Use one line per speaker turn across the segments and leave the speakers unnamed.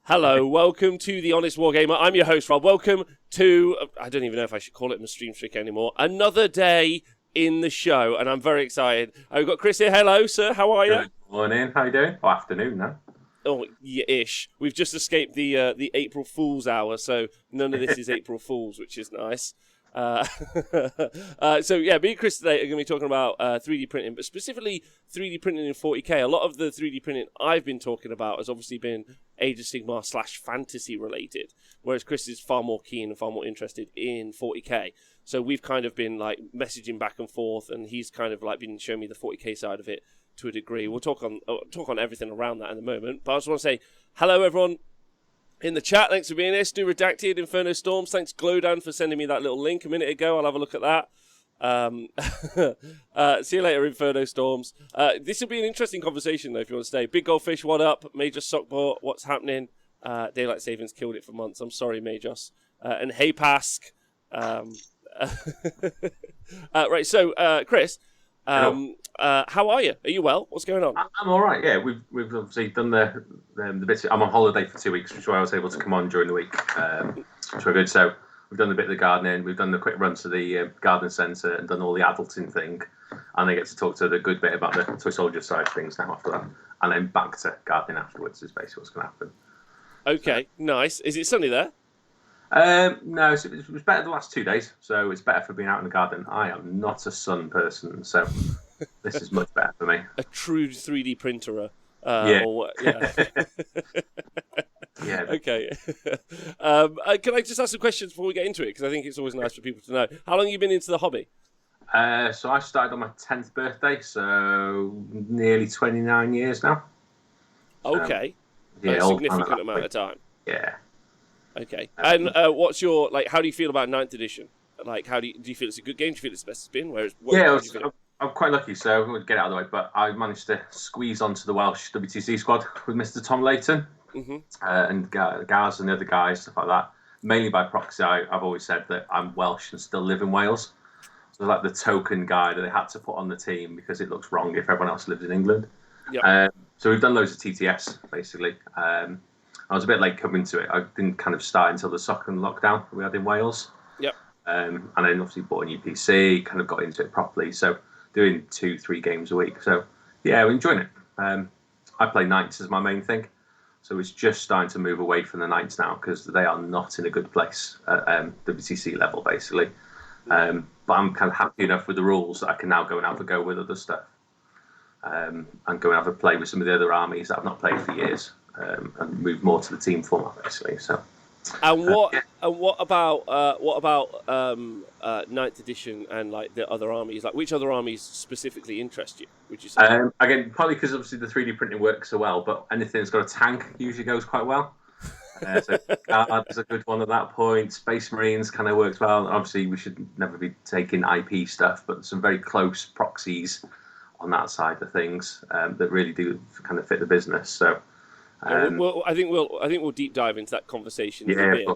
Hello, welcome to The Honest Wargamer. I'm your host, Rob. Welcome to, I don't even know if I should call it a stream streak anymore, another day in the show, and I'm very excited. I've got Chris here. Hello, sir. How are you?
Good morning. How you doing? Or afternoon now.
Oh, yeah, ish. We've just escaped the April Fool's hour, so none of this is April Fool's, which is nice. Uh, so yeah, me and Chris today are going to be talking about 3D printing, but specifically 3D printing in 40k. A lot of the 3D printing I've been talking about has obviously been Age of Sigmar / fantasy related, whereas Chris is far more keen and far more interested in 40k. So we've kind of been like messaging back and forth, and he's kind of like been showing me the 40k side of it to a degree. We'll talk on everything around that in a moment. But I just want to say hello, everyone in the chat. Thanks for being here. Stu Redacted, Inferno Storms. Thanks, Glowdown, for sending me that little link a minute ago. I'll have a look at that. See you later, Inferno Storms. This will be an interesting conversation, though, if you want to stay. Big Goldfish, what up? Major Sockbot, what's happening? Daylight Savings killed it for months. I'm sorry, Majos. And Hey Pask. Right, so, Chris, how are you? Are you well? What's going on?
I'm all right. Yeah, we've obviously done the bits. I'm on holiday for 2 weeks, which is why I was able to come on during the week, which were good. So we've done a bit of the gardening. We've done the quick run to the garden centre and done all the adulting thing. And I get to talk to the good bit about the toy soldier side of things now after that, and then back to gardening afterwards is basically what's going to happen.
Okay, nice. Is it sunny there?
No, it was better the last 2 days, so it's better for being out in the garden. I am not a sun person, so this is much better for me.
A true 3D printer.
Yeah.
Yeah.
Yeah.
Okay. Can I just ask some questions before we get into it? Because I think it's always nice for people to know. How long have you been into the hobby?
So I started on my 10th birthday, so nearly 29 years now.
Okay.
Yeah,
a significant amount of time.
Yeah.
Okay. And what's your, like, how do you feel about 9th edition? Like, do you feel it's a good game? Do you feel it's the best it's been?
I'm quite lucky, so I'm going to get out of the way, but I managed to squeeze onto the Welsh WTC squad with Mr. Tom Layton and Gaz and the other guys, stuff like that. Mainly by proxy. I've always said that I'm Welsh and still live in Wales. So like the token guy that they had to put on the team because it looks wrong if everyone else lives in England.
Yep.
So we've done loads of TTS, basically. I was a bit late coming to it. I didn't kind of start until the second lockdown we had in Wales.
Yep.
And then obviously bought a new PC, kind of got into it properly. So doing 2-3 games a week. So yeah, we're enjoying it. I play Knights as my main thing. So it's just starting to move away from the Knights now because they are not in a good place at WTC level, basically. But I'm kind of happy enough with the rules that I can now go and have a go with other stuff. And go and have a play with some of the other armies that I've not played for years. And move more to the team format, basically. So,
and what about 9th edition and like the other armies? Like, which other armies specifically interest you? Would you say?
Again, probably because obviously the 3D printing works so well, but anything that's got a tank usually goes quite well. So Guard is a good one at that point. Space Marines kind of works well. Obviously, we should never be taking IP stuff, but some very close proxies on that side of things that really do kind of fit the business. So.
I think we'll deep dive into that conversation in a bit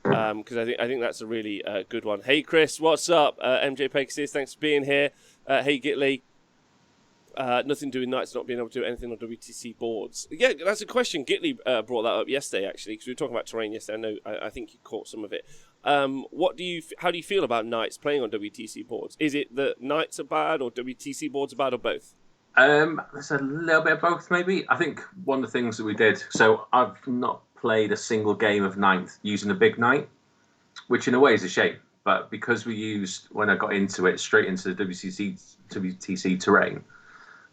because I think that's a really good one. Hey Chris, what's up? MJ Pegasus, thanks for being here. Hey Gitley, nothing doing Knights not being able to do anything on WTC boards. Yeah, that's a question. Gitley brought that up yesterday actually because we were talking about terrain yesterday. I think you caught some of it. How do you feel about Knights playing on WTC boards? Is it that Knights are bad or WTC boards are bad or both?
There's a little bit of both, maybe. I think one of the things that we did, so I've not played a single game of Ninth using a big Knight, which in a way is a shame. But because we used, when I got into it, straight into the WTC terrain,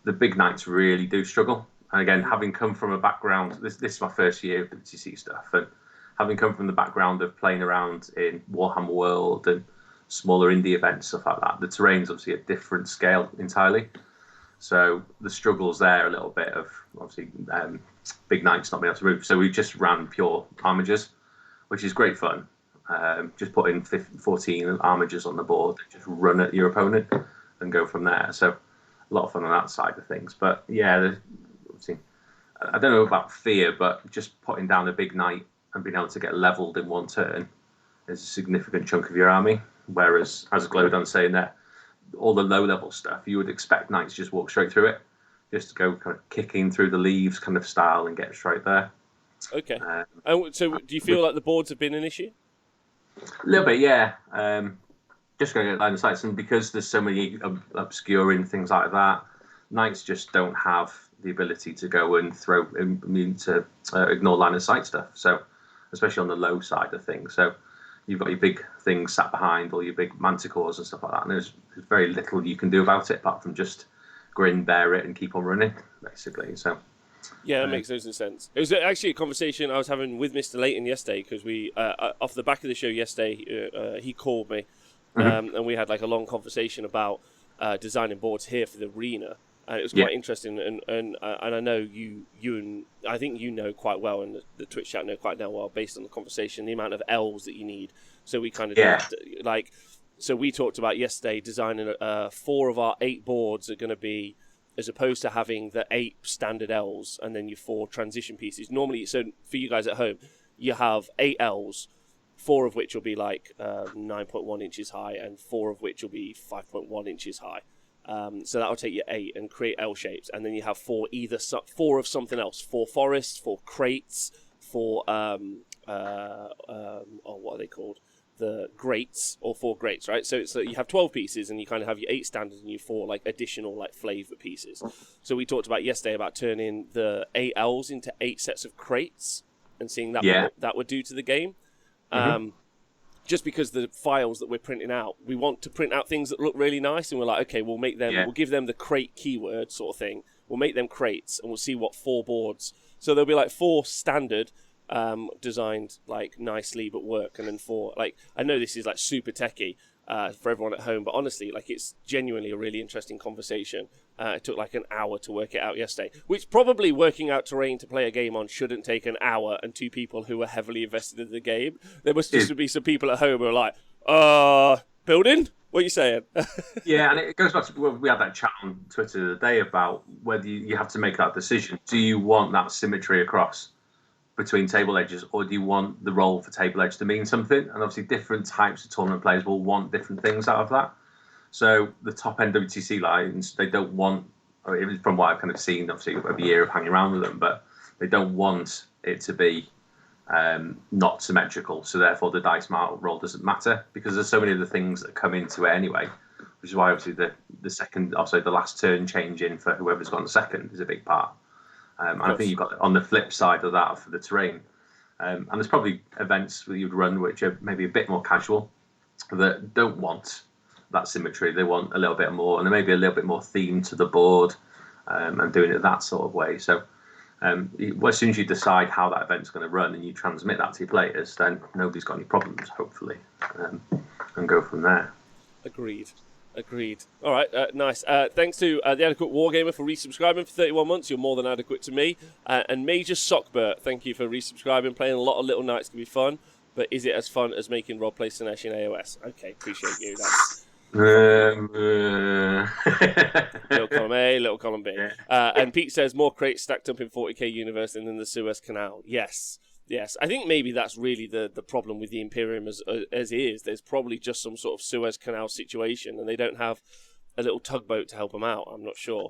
the big Knights really do struggle. And again, having come from a background, this is my first year of WTC stuff, and having come from the background of playing around in Warhammer World and smaller indie events, stuff like that, the terrain's obviously a different scale entirely. So the struggles there a little bit of obviously big Knights not being able to move. So we just ran pure armigers, which is great fun. Just put in 14 armigers on the board, just run at your opponent and go from there. So a lot of fun on that side of things. But yeah, obviously, I don't know about fear, but just putting down a big Knight and being able to get leveled in one turn is a significant chunk of your army. Whereas, as Glowdon's saying there, all the low-level stuff, you would expect Knights to just walk straight through it, just to go kind of kicking through the leaves kind of style and get straight there.
Okay. And so, do you feel like the boards have been an issue?
A little bit, yeah. Just going to line of sight, and because there's so many obscuring things like that, knights just don't have the ability to go and throw to ignore line of sight stuff. So, especially on the low side of things. So, you've got your big things sat behind, or your big manticores and stuff like that, and there's very little you can do about it apart from just grin, bear it, and keep on running, basically. So.
Yeah, that makes no sense. It was actually a conversation I was having with Mr. Layton yesterday, because we, off the back of the show yesterday, he called me, and we had like a long conversation about designing boards here for the arena, and it was quite interesting. And I know you and I think you know quite well, and the Twitch chat know quite well, based on the conversation, the amount of L's that you need. So we kind of did, so we talked about yesterday designing 4 of our 8 boards are going to be, as opposed to having the 8 standard Ls and then your 4 transition pieces. Normally, so for you guys at home, you have 8 Ls, 4 of which will be like 9.1 inches high, and 4 of which will be 5.1 inches high. So that will take you 8 and create L shapes, and then you have 4 of something else: 4 forests, 4 crates, 4 what are they called? The grates, or 4 grates, right? So it's you have 12 pieces, and you kind of have your 8 standard and your 4 like additional like flavor pieces. So we talked about yesterday about turning the 8 Ls into 8 sets of crates and seeing that what that would do to the game. Just because the files that we're printing out, we want to print out things that look really nice, and we're like, okay, we'll make them, we'll give them the crate keyword sort of thing. We'll make them crates, and we'll see what 4 boards. So there'll be like 4 standard. Designed like nicely but work, and then 4 like, I know this is like super techie for everyone at home, but honestly, like, it's genuinely a really interesting conversation. It took like an hour to work it out yesterday, which probably working out terrain to play a game on shouldn't take an hour, and 2 people who are heavily invested in the game. There must just be some people at home who are like, building? What are you saying?
Yeah, and it goes back to, well, we had that chat on Twitter the other day about whether you have to make that decision. Do you want that symmetry across between table edges, or do you want the role for table edge to mean something? And obviously different types of tournament players will want different things out of that. So the top end WTC lines, they don't want, from what I've kind of seen, obviously over a year of hanging around with them, but they don't want it to be not symmetrical. So therefore the dice roll doesn't matter, because there's so many of the things that come into it anyway, which is why obviously the second, also the last turn change in for whoever's gone second is a big part. And I think you've got on the flip side of that for the terrain. And there's probably events that you'd run which are maybe a bit more casual, that don't want that symmetry. They want a little bit more, and there may be a little bit more theme to the board, and doing it that sort of way. So as soon as you decide how that event's going to run and you transmit that to your players, then nobody's got any problems, hopefully, and go from there.
Agreed. All right, nice. Thanks to the Adequate Wargamer for resubscribing for 31 months. You're more than adequate to me. And Major Sockbert, thank you for resubscribing. Playing a lot of Little Knights can be fun, but is it as fun as making roleplay Sinesh in AOS? Okay, appreciate you. That's little column A, little column B. And Pete says, more crates stacked up in 40k universe than in the Suez Canal. Yes. I think maybe that's really the problem with the Imperium as is. There's probably just some sort of Suez Canal situation, and they don't have a little tugboat to help them out. I'm not sure.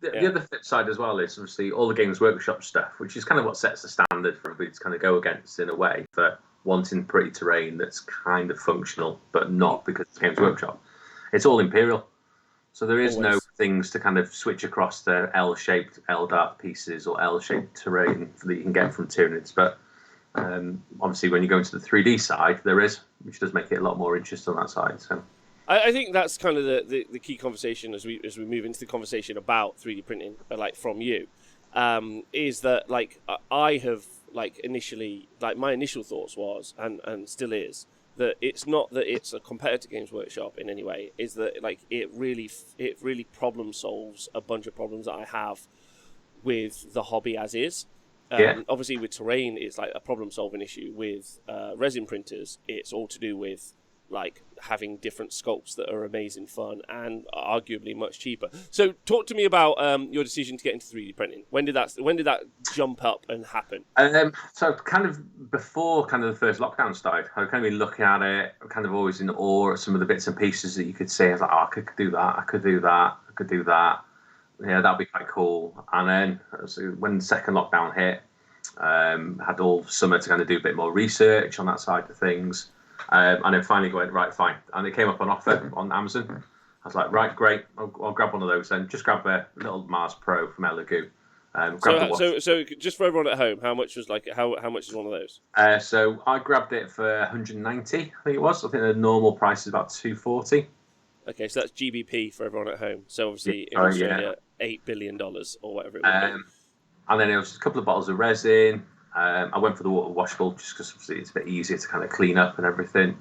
The other flip side as well is obviously all the Games Workshop stuff, which is kind of what sets the standard for everybody to kind of go against in a way, for wanting pretty terrain that's kind of functional, but not because it's Games Workshop. It's all Imperial. So there is no things to kind of switch across the L-shaped Eldar pieces or L-shaped terrain that you can get from Tyranids. But obviously when you go into the 3D side, there is, which does make it a lot more interesting on that side. So
I think that's kind of the key conversation as we move into the conversation about 3D printing, like from you, is that like I have like initially, like my initial thoughts was and still is, that it's not that it's a competitor Games Workshop in any way, is that like it really problem solves a bunch of problems that I have with the hobby as is. Obviously with terrain it's like a problem solving issue. With resin printers it's all to do with like having different sculpts that are amazing fun and arguably much cheaper. So talk to me about your decision to get into 3D printing. When did that jump up and happen?
So kind of before kind of the first lockdown started, I've kind of been looking at it, kind of always in awe at some of the bits and pieces that you could see. I was like, I could do that, I could do that. Yeah, that'd be quite cool. And then when the second lockdown hit, Had all summer to kind of do a bit more research on that side of things. And then finally went, right, fine. And it came up on offer on Amazon. I was like, right, great. I'll grab one of those then. Just grab a little Mars Pro from Elegoo.
So just for everyone at home, how much was how much is one of those?
So I grabbed it for 190, I think it was. I think the normal price is about 240.
Okay, so that's GBP for everyone at home. So obviously in Australia, $8 billion or whatever it would be.
And then there was a couple of bottles of resin. I went for the water washable just because obviously it's a bit easier to kind of clean up and everything.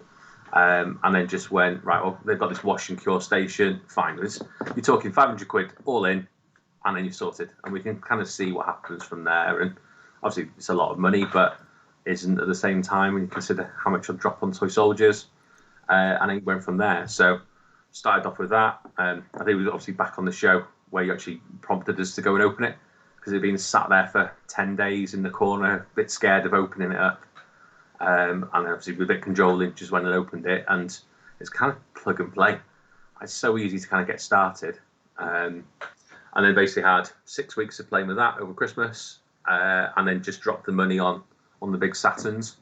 And then just went, right, well, they've got this wash and cure station. Fine. You're talking 500 quid all in, and then you're sorted. And we can kind of see what happens from there. And obviously it's a lot of money, but isn't at the same time when you consider how much I'll drop on toy soldiers. And then went from there. So started off with that. I think it was obviously back on the show where you actually prompted us to go and open it, because it'd been sat there for 10 days in the corner, a bit scared of opening it up. And obviously with a bit cajoling, just went and opened it, and it's kind of plug and play. It's so easy to kind of get started. And then basically had 6 weeks of playing with that over Christmas, and then just dropped the money on the big Saturns.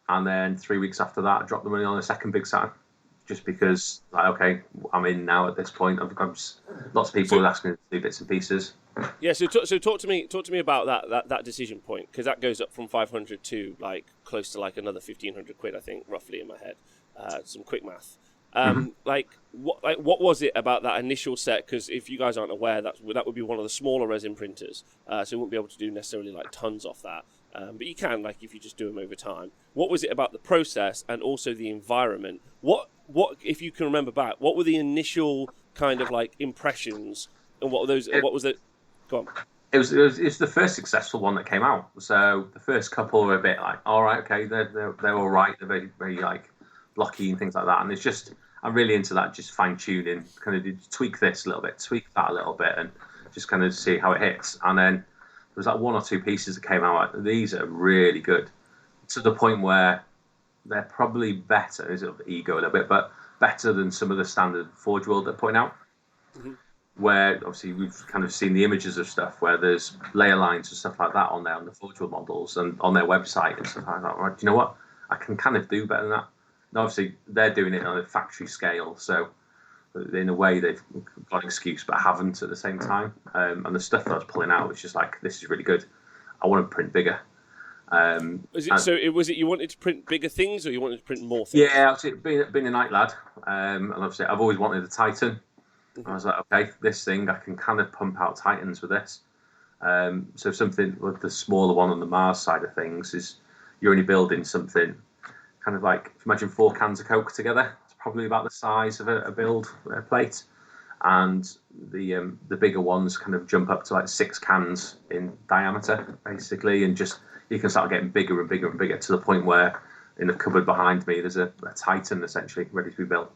And then 3 weeks after that, I dropped the money on the second big Saturn, just because, like, okay, I'm in now at this point. Lots of people are asking me to do bits and pieces.
Yeah, so talk to me about that decision point, because that goes up from 500 to like close to like another 1,500 quid, I think, roughly in my head. Some quick math. Like what was it about that initial set? Because if you guys aren't aware, that would be one of the smaller resin printers, so you won't be able to do necessarily like tons off that. But you can, like, if you just do them over time. What was it about the process and also the environment? What if you can remember back? What were the initial kind of like impressions, and what were those? What was it? Go on.
It was the first successful one that came out. So the first couple were a bit like, all right, okay, they're all right. They're very, very like blocky and things like that. And it's just, I'm really into that, just fine tuning, kind of tweak this a little bit, tweak that a little bit, and just kind of see how it hits. And then there was like one or two pieces that came out. These are really good, to the point where they're probably better. Is it ego a little bit, but better than some of the standard Forge World they're putting out. Mm-hmm. Where obviously we've kind of seen the images of stuff where there's layer lines and stuff like that on there on the Forge World models and on their website and stuff like that. Right, do you know what? I can kind of do better than that. And obviously they're doing it on a factory scale, so in a way they've got an excuse but haven't at the same time. And the stuff that I was pulling out was just like, this is really good. I want to print bigger.
Was it you wanted to print bigger things, or you wanted to print more things?
Yeah, obviously being a night lad, and obviously I've always wanted a Titan. I was like, okay, this thing, I can kind of pump out Titans with this. So something with the smaller one on the Mars side of things is you're only building something kind of like, if you imagine 4 cans of Coke together, it's probably about the size of a build plate. And the bigger ones kind of jump up to like 6 cans in diameter, basically. And just, you can start getting bigger and bigger and bigger, to the point where in the cupboard behind me, there's a Titan essentially ready to be built.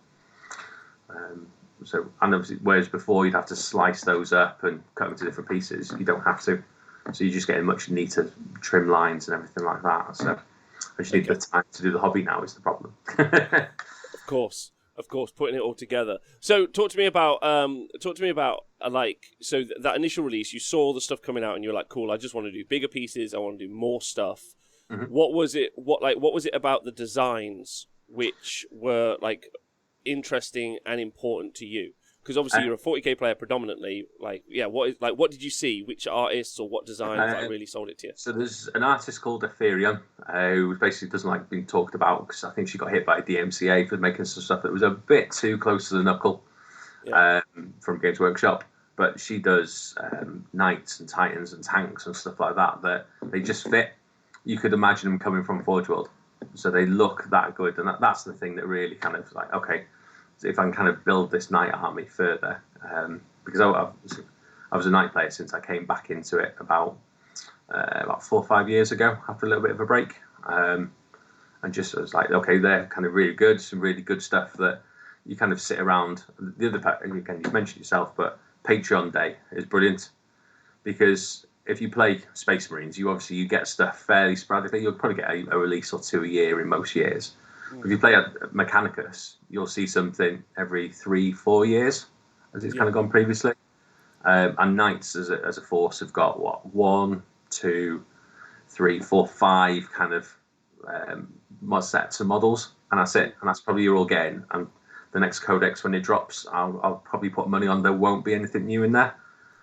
So, and obviously, whereas before you'd have to slice those up and cut them to different pieces, you don't have to. So you're just getting much neater trim lines and everything like that. So I just need the time to do the hobby now is the problem.
Of course, putting it all together. So talk to me about like, so that initial release, you saw the stuff coming out and you're like, cool, I just want to do bigger pieces. I want to do more stuff. Mm-hmm. What was it about the designs which were like interesting and important to you? Because obviously you're a 40k player predominantly. Like, yeah, what did you see? Which artists or what designs that really sold it to you?
So there's an artist called Ethereum who basically doesn't like being talked about, because I think she got hit by DMCA for making some stuff that was a bit too close to the knuckle from Games Workshop. But she does knights and titans and tanks and stuff like that they just fit. You could imagine them coming from Forge World. So they look that good, and that's the thing that really kind of like, okay, so if I can kind of build this knight army further, because I was a knight player since I came back into it about 4 or 5 years ago after a little bit of a break, and just I was like, okay, they're kind of really good, some really good stuff that you kind of sit around. The other part, again, you mentioned yourself, but Patreon Day is brilliant, because if you play Space Marines, you get stuff fairly sporadically. You'll probably get a release or 2 a year in most years. If you play at Mechanicus, you'll see something every 3-4 years, as it's kind of gone previously. And Knights as a force have got 1, 2, 3, 4, 5 kind of mod sets of models, and that's it. And that's probably you're all getting. And the next codex, when it drops, I'll probably put money on there won't be anything new in there.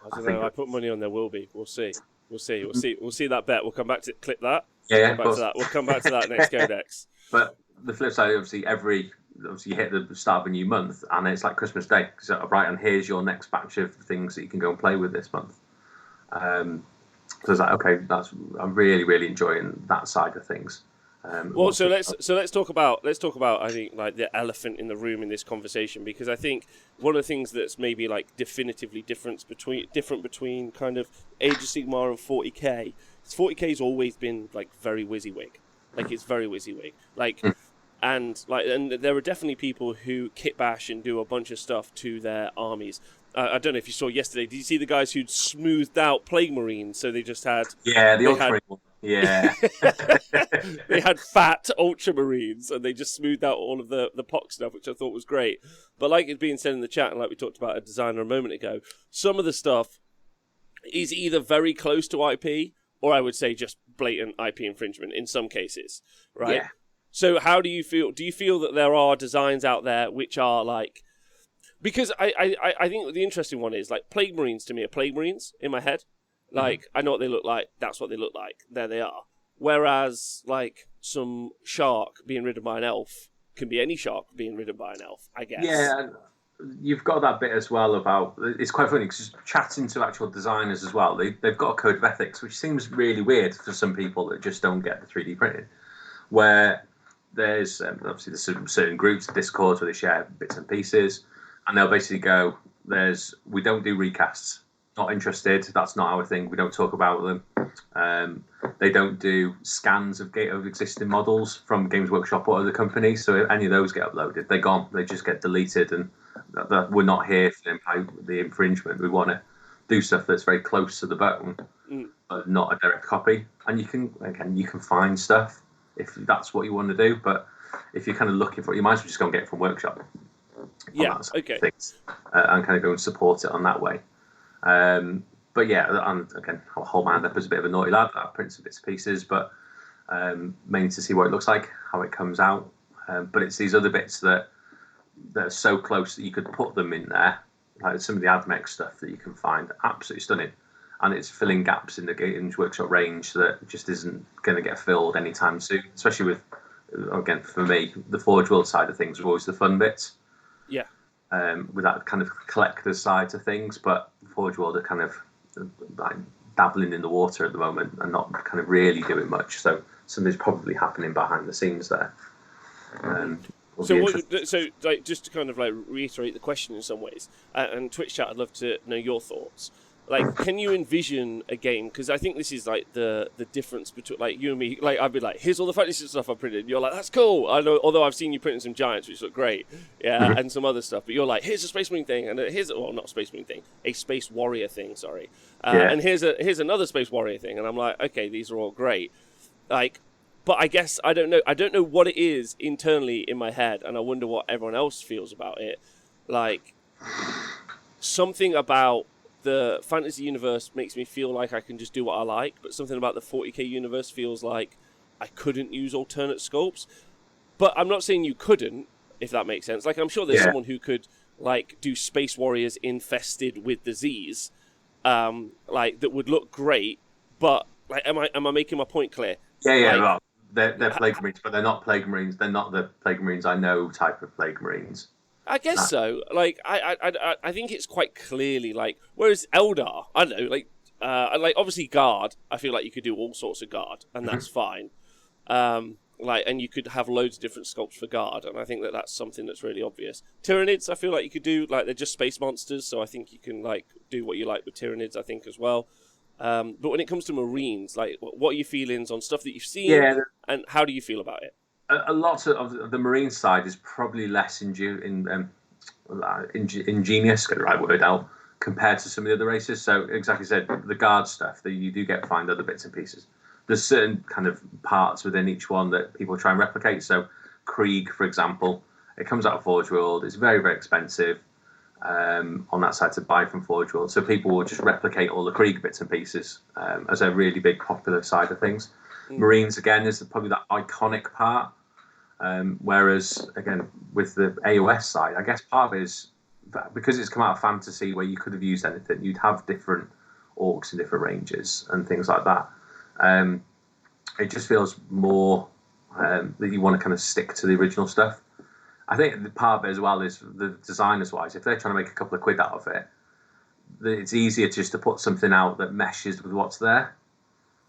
I don't know. I put money on there will be. We'll see. We'll see that bet. We'll come back to clip that.
Yeah,
We'll come back to that next codex.
But the flip side, obviously, you hit the start of a new month, and it's like Christmas Day. So, right, and here's your next batch of things that you can go and play with this month. So it's like, okay, I'm really, really enjoying that side of things.
Well, so let's talk about I think like the elephant in the room in this conversation, because I think one of the things that's maybe like definitively different between kind of Age of Sigmar and 40k. 40k's always been like very WYSIWYG, like it's very WYSIWYG, like. And there are definitely people who kit bash and do a bunch of stuff to their armies. I don't know if you saw yesterday. Did you see the guys who'd smoothed out Plague Marines? So they just had
yeah.
they had fat Ultramarines, and they just smoothed out all of the pox stuff, which I thought was great. But like it's being said in the chat, and like we talked about a designer a moment ago, some of the stuff is either very close to IP, or I would say just blatant IP infringement in some cases, right?
Yeah.
So how do you feel? Do you feel that there are designs out there which are like... Because I think the interesting one is, like, Plague Marines to me are Plague Marines in my head. Like, I know what they look like. That's what they look like. There they are. Whereas, like, some shark being ridden by an elf can be any shark being ridden by an elf, I guess.
Yeah, you've got that bit as well about... It's quite funny, because chatting to actual designers as well, they've got a code of ethics, which seems really weird for some people that just don't get the 3D printing, where... There's obviously there's certain groups, Discord, where they share bits and pieces, and they'll basically go, we don't do recasts, not interested, that's not our thing, we don't talk about them. They don't do scans of existing models from Games Workshop or other companies, so if any of those get uploaded, they're gone, they just get deleted, and we're not here for the infringement. We want to do stuff that's very close to the bone, but not a direct copy. And you can find stuff if that's what you want to do, but if you're kind of looking for it, you might as well just go and get it from Workshop.
Yeah, okay.
And kind of go and support it on that way. But yeah, and again, I'll hold my hand up as a bit of a naughty lad. I print some bits and pieces, but mainly to see what it looks like, how it comes out. But it's these other bits that are so close that you could put them in there, like some of the AdMech stuff that you can find, absolutely stunning. And it's filling gaps in the Games Workshop range that just isn't going to get filled anytime soon. Especially with, again, for me, the Forge World side of things are always the fun bits.
Yeah.
With that kind of collector's side to things, but Forge World are kind of like dabbling in the water at the moment and not kind of really doing much. So something's probably happening behind the scenes there.
So like, just to kind of like reiterate the question in some ways, and Twitch chat, I'd love to know your thoughts. Like, can you envision a game? Because I think this is like the difference between like you and me. Like, I'd be like, here's all the fantasy stuff I printed. You're like, that's cool. I know, although I've seen you printing some giants, which look great, yeah, and some other stuff. But you're like, here's a Space Marine thing, and here's not a Space Marine thing, a Space Warrior thing. Sorry, and here's another Space Warrior thing, and I'm like, okay, these are all great. Like, but I guess I don't know. I don't know what it is internally in my head, and I wonder what everyone else feels about it. Like, something about the fantasy universe makes me feel like I can just do what I like, but something about the 40k universe feels like I couldn't use alternate sculpts. But I'm not saying you couldn't, if that makes sense. Like, I'm sure there's someone who could like do Space Warriors infested with disease, like that would look great. But like, am I making my point clear?
Yeah.
Like,
Well, they're Plague Marines, but they're not Plague Marines. They're not the Plague Marines I know type of Plague Marines.
I guess so. Like, I think it's quite clearly like. Whereas Eldar, I don't know, like obviously Guard. I feel like you could do all sorts of Guard, and that's fine. Like, and you could have loads of different sculpts for Guard, and I think that that's something that's really obvious. Tyranids, I feel like you could do, like, they're just space monsters, so I think you can like do what you like with Tyranids. I think as well. But when it comes to Marines, like, what are your feelings on stuff that you've seen, and how do you feel about it?
A lot of the Marine side is probably less ingenious, get the right word out, compared to some of the other races. So, exactly said, the Guard stuff, that you do find other bits and pieces. There's certain kind of parts within each one that people try and replicate. So, Krieg, for example, it comes out of Forge World. It's very, very expensive on that side to buy from Forge World. So, people will just replicate all the Krieg bits and pieces as a really big popular side of things. Marines, again, is probably that iconic part. Whereas, again, with the AOS side, I guess part of it is because it's come out of fantasy where you could have used anything, you'd have different orcs in different ranges and things like that. It just feels more that you want to kind of stick to the original stuff. I think the part of it as well is the designers wise, if they're trying to make a couple of quid out of it, it's easier just to put something out that meshes with what's there.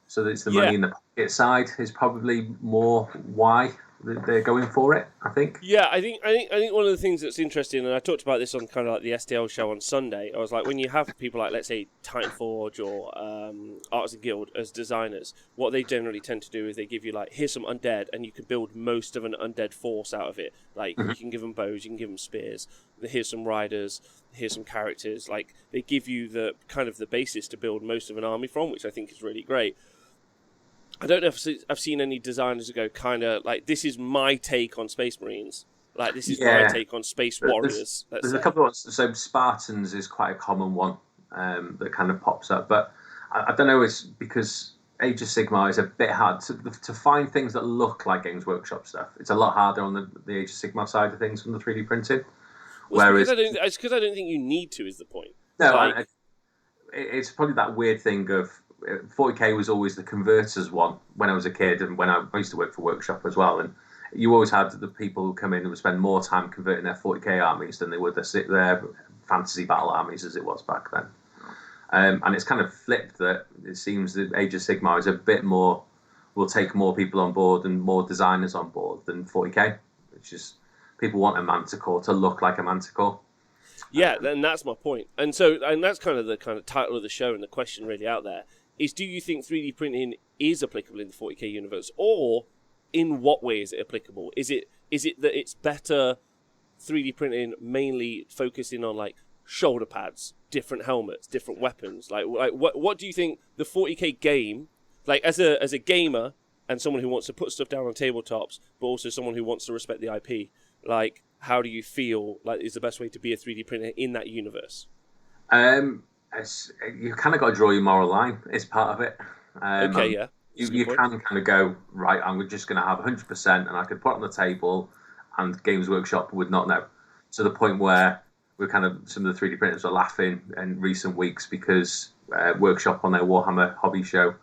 So that it's the money in the pocket side is probably more why they're going for it, I think.
Yeah, I think one of the things that's interesting, and I talked about this on kind of like the STL show on Sunday. I was like, when you have people like, let's say, Titanforge or Arts and Guild as designers, what they generally tend to do is they give you like, here's some undead, and you can build most of an undead force out of it. Like you can give them bows, you can give them spears. Here's some riders, here's some characters. Like they give you the kind of the basis to build most of an army from, which I think is really great. I don't know if I've seen any designers who go kind of like, this is my take on Space Marines. Like, this is my take on Space Warriors.
There's a couple of ones. So Spartans is quite a common one that kind of pops up. But I don't know, it's because Age of Sigmar is a bit hard to find things that look like Games Workshop stuff. It's a lot harder on the Age of Sigmar side of things from the 3D printing.
Well, it's because I don't think you need to, is the point.
No, like, it's probably that weird thing of 40k was always the converters one when I was a kid, and when I used to work for Workshop as well. And you always had the people who come in and would spend more time converting their 40k armies than they would their fantasy battle armies, as it was back then. And it's kind of flipped that it seems that Age of Sigmar is a bit more, will take more people on board and more designers on board than 40k, which is people want a Manticore to look like a Manticore.
Yeah, and that's my point. And that's kind of the title of the show, and the question really out there is, do you think 3D printing is applicable in the 40k universe, or in what way is it applicable? Is it that it's better 3D printing mainly focusing on like shoulder pads, different helmets, different weapons? Like what do you think the 40k game, like as a gamer and someone who wants to put stuff down on tabletops, but also someone who wants to respect the IP, like how do you feel like is the best way to be a 3D printer in that universe?
You kind of got to draw your moral line. It's part of it.
Okay, yeah.
You can kind of go, right, I'm just going to have 100%, and I could put it on the table, and Games Workshop would not know. To the point where some of the 3D printers are laughing in recent weeks because Workshop on their Warhammer hobby show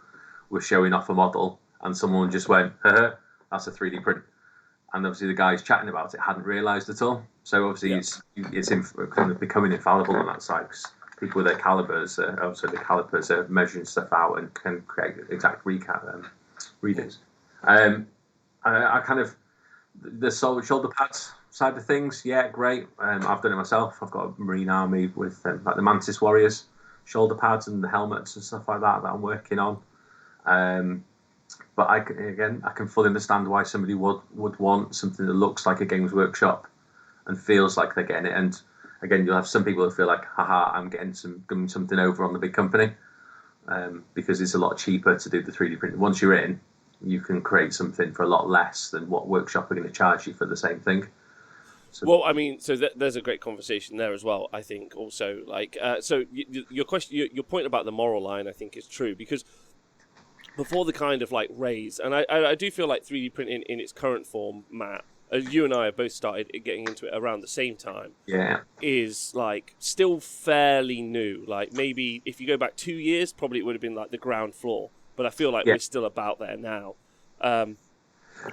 was showing off a model, and someone just went, that's a 3D print. And obviously the guys chatting about it hadn't realised at all. So obviously it's kind of becoming infallible on that side, because people with their calipers, also the calipers are measuring stuff out and can create exact readings. I kind of, the shoulder pads side of things, yeah, great. I've done it myself. I've got a Marine army with like the Mantis Warriors shoulder pads and the helmets and stuff like that I'm working on. But I can fully understand why somebody would want something that looks like a Games Workshop and feels like they're getting it. And again, you'll have some people who feel like, haha, I'm getting something over on the big company, because it's a lot cheaper to do the 3D print. Once you're in, you can create something for a lot less than what Workshop are going to charge you for the same thing. So,
well, I mean, there's a great conversation there as well. I think also your question, your point about the moral line, I think is true, because before the kind of like raise, and I do feel like 3D printing in its current form, Matt, as you and I have both started getting into it around the same time, is like still fairly new. Like maybe if you go back 2 years, probably it would have been like the ground floor. But I feel like we're still about there now,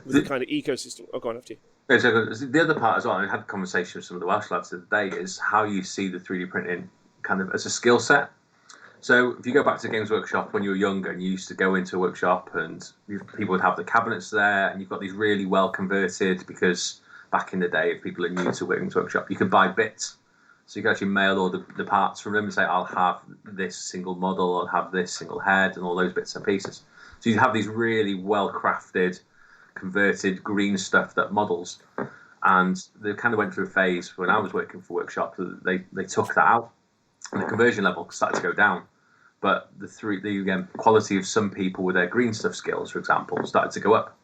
with the kind of ecosystem. Oh, go on, after you.
The other part as well, I had a conversation with some of the Welsh lads the other day, is how you see the 3D printing kind of as a skill set. So if you go back to Games Workshop when you were younger and you used to go into a workshop and people would have the cabinets there, and you've got these really well converted, because back in the day, if people are new to Games Workshop, you could buy bits. So you can actually mail all the parts from them and say, I'll have this single model, I'll have this single head, and all those bits and pieces. So you have these really well crafted, converted green stuff that models. And they kind of went through a phase when I was working for Workshop that they took that out, and the conversion level started to go down. But the quality of some people with their green stuff skills, for example, started to go up.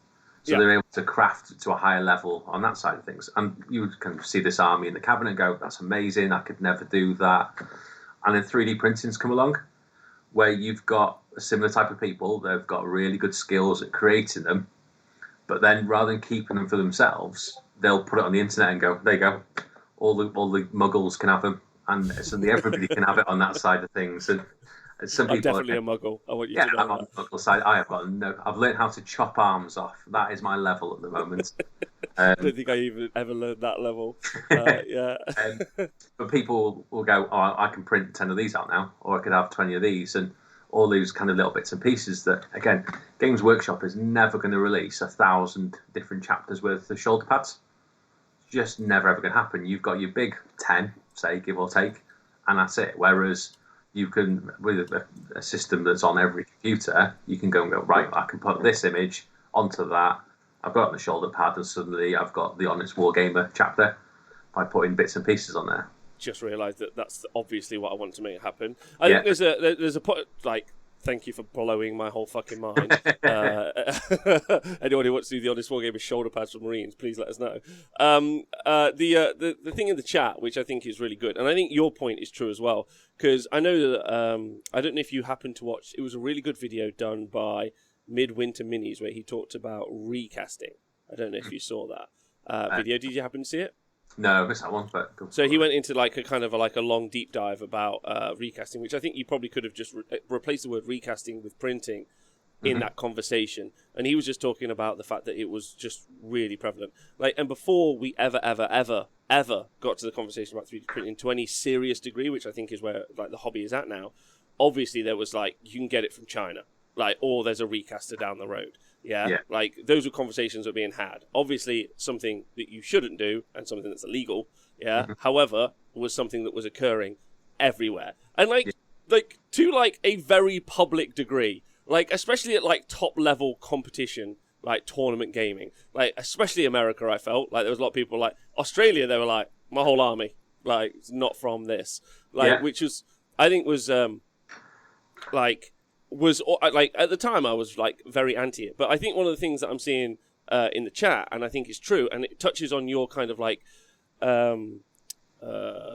So they're able to craft to a higher level on that side of things. And you would kind of see this army in the cabinet and go, that's amazing, I could never do that. And then 3D printing's come along, where you've got a similar type of people. They've got really good skills at creating them, but then rather than keeping them for themselves, they'll put it on the internet and go, there you go, all the muggles can have them, and suddenly everybody can have it on that side of things. And some
I'm
people,
definitely a muggle. I want you
yeah,
to know
I'm on the muggle side. I have got no. I've learned how to chop arms off. That is my level at the moment.
I don't think I even ever learned that level. Yeah.
But people will go, oh, I can print 10 of these out now, or I could have 20 of these, and all these kind of little bits and pieces that, again, Games Workshop is never going to release 1,000 different chapters worth of shoulder pads. It's just never ever going to happen. You've got your big 10, say, give or take, and that's it. Whereas you can, with a system that's on every computer, you can go and go, right, I can put this image onto that. I've got it on the shoulder pad, and suddenly I've got the Honest Wargamer chapter by putting bits and pieces on there.
Just realised that that's obviously what I want to make happen. I think there's a like. Thank you for blowing my whole fucking mind. Anyone who wants to do the Honest Wargamer shoulder pads for Marines, please let us know. The thing in the chat, which I think is really good, and I think your point is true as well, because I know that I don't know if you happened to watch. It was a really good video done by Midwinter Minis where he talked about recasting. I don't know if you saw that video. Did you happen to see it?
No, I missed that one. But
so he went into like a kind of a long deep dive about recasting, which I think you probably could have just replaced the word recasting with printing in that conversation. And he was just talking about the fact that it was just really prevalent. Like, and before we ever got to the conversation about 3D printing to any serious degree, which I think is where like the hobby is at now, obviously there was like you can get it from China, like, or there's a recaster down the road. Yeah, like those were conversations that were being had. Obviously, something that you shouldn't do and something that's illegal. Yeah, however, was something that was occurring everywhere, and like to like a very public degree, like especially at like top level competition, like tournament gaming, like especially America. I felt like there was a lot of people like Australia. They were like, my whole army, like, it's not from this, like, which was I think was was like at the time I was like very anti it, but I think one of the things that I'm seeing in the chat, and I think is true, and it touches on your kind of like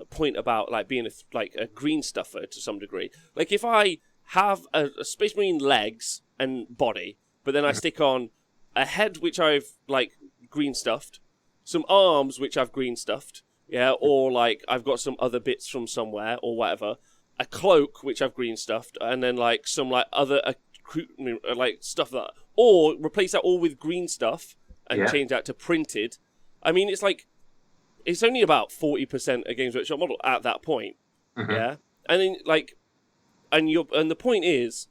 point about like being a green stuffer to some degree. Like if I have a Space Marine legs and body, but then I stick on a head which I've like green stuffed, some arms which I've green stuffed, or like I've got some other bits from somewhere or whatever. A cloak which I've green stuffed, and then like some like other like stuff that, or replace that all with green stuff and change that to printed. I mean, it's like it's only about 40% a Games Workshop model at that point, and then like, and the point is,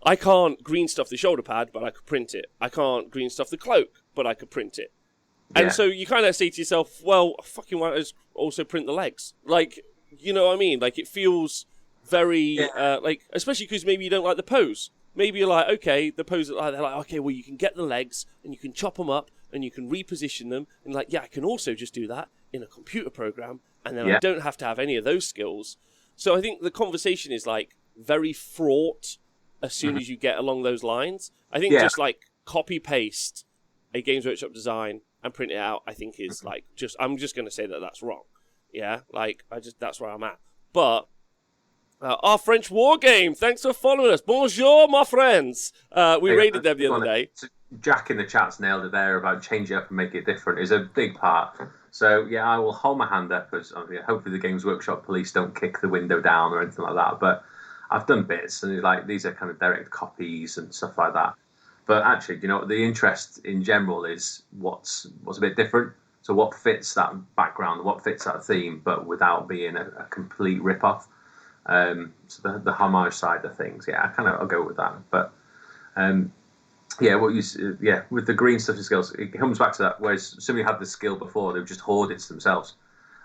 I can't green stuff the shoulder pad, but I could print it. I can't green stuff the cloak, but I could print it. And so you kind of say to yourself, well, fucking why not also print the legs? Like, you know what I mean? Like, it feels very, like, especially because maybe you don't like the pose. Maybe you're like, okay, the pose, they're like, okay, well, you can get the legs, and you can chop them up, and you can reposition them, and like, I can also just do that in a computer program, and then I don't have to have any of those skills. So I think the conversation is, like, very fraught as soon as you get along those lines. I think just, like, copy-paste a Games Workshop design and print it out, I think is, like, I'm just going to say that that's wrong. Yeah, like, that's where I'm at. But our French war game, thanks for following us. Bonjour, my friends. We raided them the other day.
Jack in the chat's nailed it there about change it up and make it different is a big part. So, I will hold my hand up as hopefully the Games Workshop police don't kick the window down or anything like that. But I've done bits, and like these are kind of direct copies and stuff like that. But actually, the interest in general is what's a bit different. So what fits that background, what fits that theme, but without being a complete rip-off. So the homage side of things, I'll go with that. But with the green stuff and skills, it comes back to that. Whereas somebody had the skill before, they would just hoard it to themselves,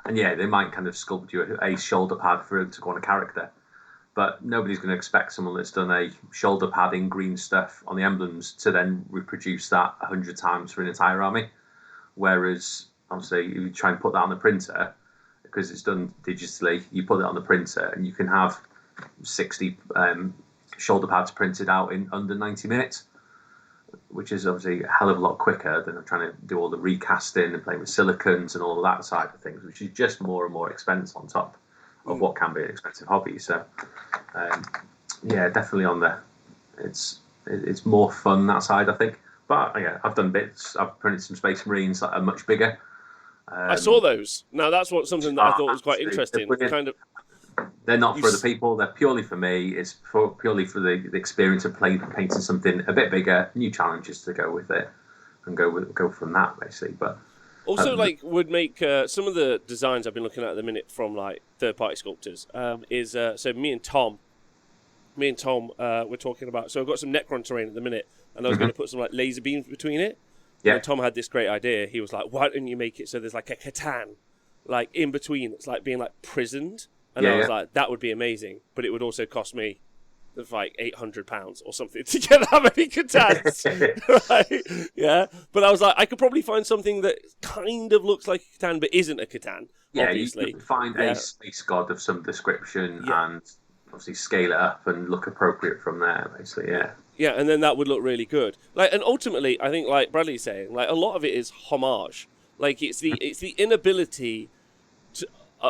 and they might kind of sculpt you a shoulder pad for to go on a character. But nobody's going to expect someone that's done a shoulder pad in green stuff on the emblems to then reproduce that 100 times for an entire army. Whereas, obviously, if you try and put that on the printer, because it's done digitally, you put it on the printer and you can have 60 shoulder pads printed out in under 90 minutes, which is obviously a hell of a lot quicker than trying to do all the recasting and playing with silicons and all of that side of things, which is just more and more expense on top of what can be an expensive hobby. So, yeah, definitely on there. It's more fun that side, I think. But yeah, I've done bits. I've printed some Space Marines that are much bigger.
I saw those. Now that's something that I thought was quite
They're
interesting.
brilliant.
Kind of,
They're not
you
for other people. They're purely for me. It's purely for the experience of painting something a bit bigger, new challenges to go with it, and go from that basically. But
also like would make some of the designs I've been looking at the minute from like third-party sculptors is so me and Tom were talking about. So I've got some Necron terrain at the minute, and I was going to put some like laser beams between it.
yeah,
And Tom had this great idea. He was like, "Why don't you make it so there's like a Catan, like in between? It's like being like prisoned." And I was like, "That would be amazing, but it would also cost me like £800 or something to get that many Catans." Right? Yeah, but I was like, I could probably find something that kind of looks like a Catan but isn't a Catan.
yeah.
Obviously,
You can find a space god of some description and obviously scale it up and look appropriate from there. Basically, yeah.
Yeah, and then that would look really good. Like, and ultimately, I think, like Bradley's saying, like a lot of it is homage. Like, it's the inability to,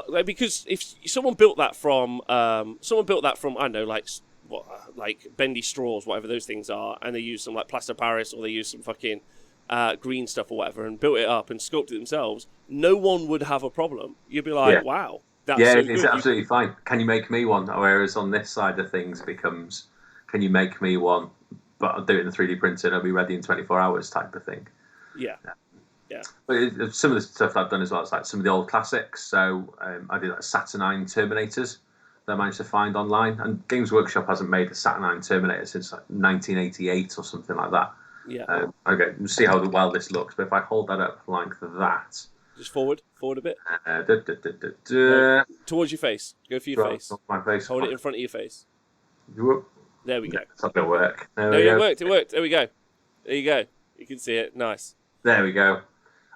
like, because if someone built that from I don't know, like what, like bendy straws, whatever those things are, and they use some like plaster Paris or they use some fucking green stuff or whatever, and built it up and sculpted it themselves, no one would have a problem. You'd be like, wow, that's so
it's
good.
absolutely fine. Can you make me one? Whereas on this side of things, it becomes, can you make me one? But I'll do it in the 3D printer and it'll be ready in 24 hours type of thing.
Yeah.
But some of the stuff I've done as well is like some of the old classics. So I did like Saturnine Terminators that I managed to find online. And Games Workshop hasn't made a Saturnine Terminator since like 1988 or something like that.
Yeah.
Okay, we'll see how well this looks. But if I hold that up like that.
Just forward a bit.
No,
towards your face. Go for your face.
My face.
Hold it in front of your face.
Whoop.
There we go.
It's not going to work.
No, it worked. It worked. There we go. There you go. You can see it. Nice.
There we go.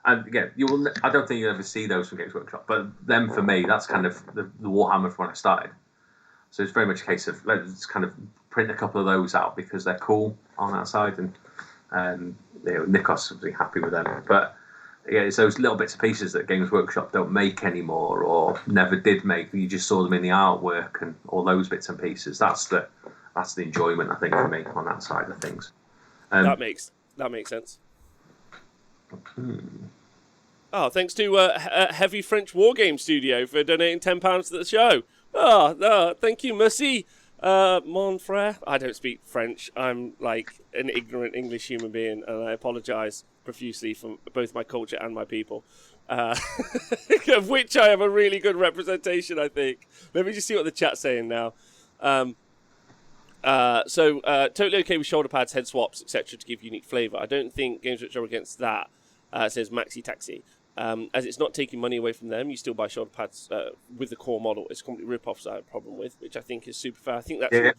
And again, you will. I don't think you'll ever see those from Games Workshop, but them for me, that's kind of the Warhammer from when I started. So it's very much a case of let's kind of print a couple of those out because they're cool on that side, and Nikos will be happy with them. But yeah, it's those little bits and pieces that Games Workshop don't make anymore or never did make. You just saw them in the artwork and all those bits and pieces. That's the enjoyment, I think, for me on that side of things.
That makes sense. Oh, thanks to Heavy French Wargame Studio for donating £10 to the show. Oh, no, thank you, merci, mon frère. I don't speak French. I'm like an ignorant English human being, and I apologise profusely for both my culture and my people, of which I have a really good representation, I think. Let me just see what the chat's saying now. So totally okay with shoulder pads, head swaps, etc. to give unique flavour. I don't think Games Workshop are against that, says Maxi Taxi. As it's not taking money away from them, you still buy shoulder pads with the core model. It's a complete rip-off that I have a problem with, which I think is super fair. I think that's I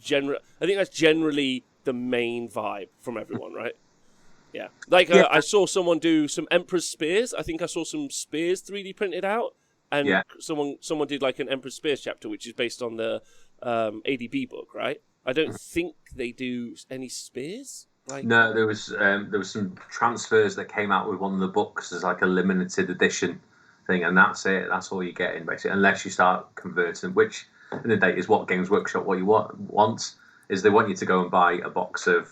think that's generally the main vibe from everyone, right? Yeah. Like I saw someone do some Emperor's Spears. I think I saw some spears 3D printed out, and someone did like an Emperor's Spears chapter, which is based on the ADB book, right? I don't think they do any spears. Like...
No, there was some transfers that came out with one of the books as like a limited edition thing, and that's it. That's all you get in basically, unless you start converting. Which, in the day, is what Games Workshop what you want is they want you to go and buy a box of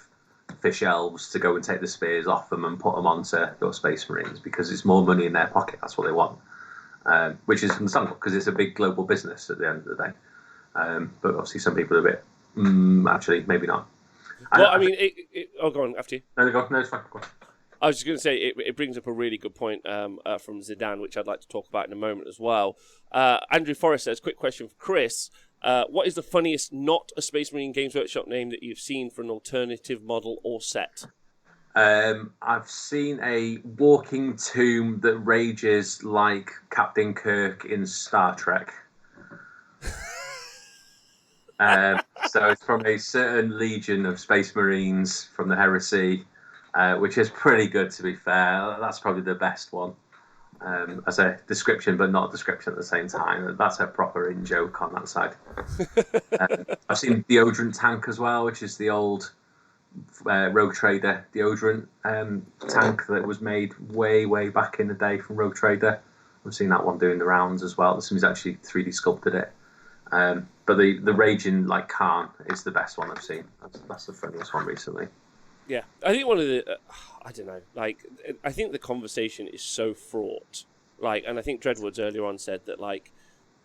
fish elves to go and take the spears off them and put them onto your Space Marines because it's more money in their pocket. That's what they want, which is understandable because it's a big global business at the end of the day. But obviously, some people are a bit actually maybe not.
Well, I mean, go on, after you.
No, go on. No, it's fine. Go on.
I was just going to say, it brings up a really good point from Zidane, which I'd like to talk about in a moment as well. Andrew Forrest says, quick question for Chris. What is the funniest not a Space Marine Games Workshop name that you've seen for an alternative model or set?
I've seen a walking tomb that rages like Captain Kirk in Star Trek. So it's from a certain legion of Space Marines from the Heresy, which is pretty good, to be fair. That's probably the best one as a description, but not a description at the same time. That's a proper in-joke on that side. I've seen deodorant tank as well, which is the old Rogue Trader deodorant tank that was made way back in the day from Rogue Trader. I've seen that one doing the rounds as well. Somebody's actually 3D sculpted it. But the raging like Khan is the best one I've seen. That's the funniest one recently.
Yeah, I think one of the, I don't know, like, I think the conversation is so fraught. Like, and I think Dreadwoods earlier on said that, like,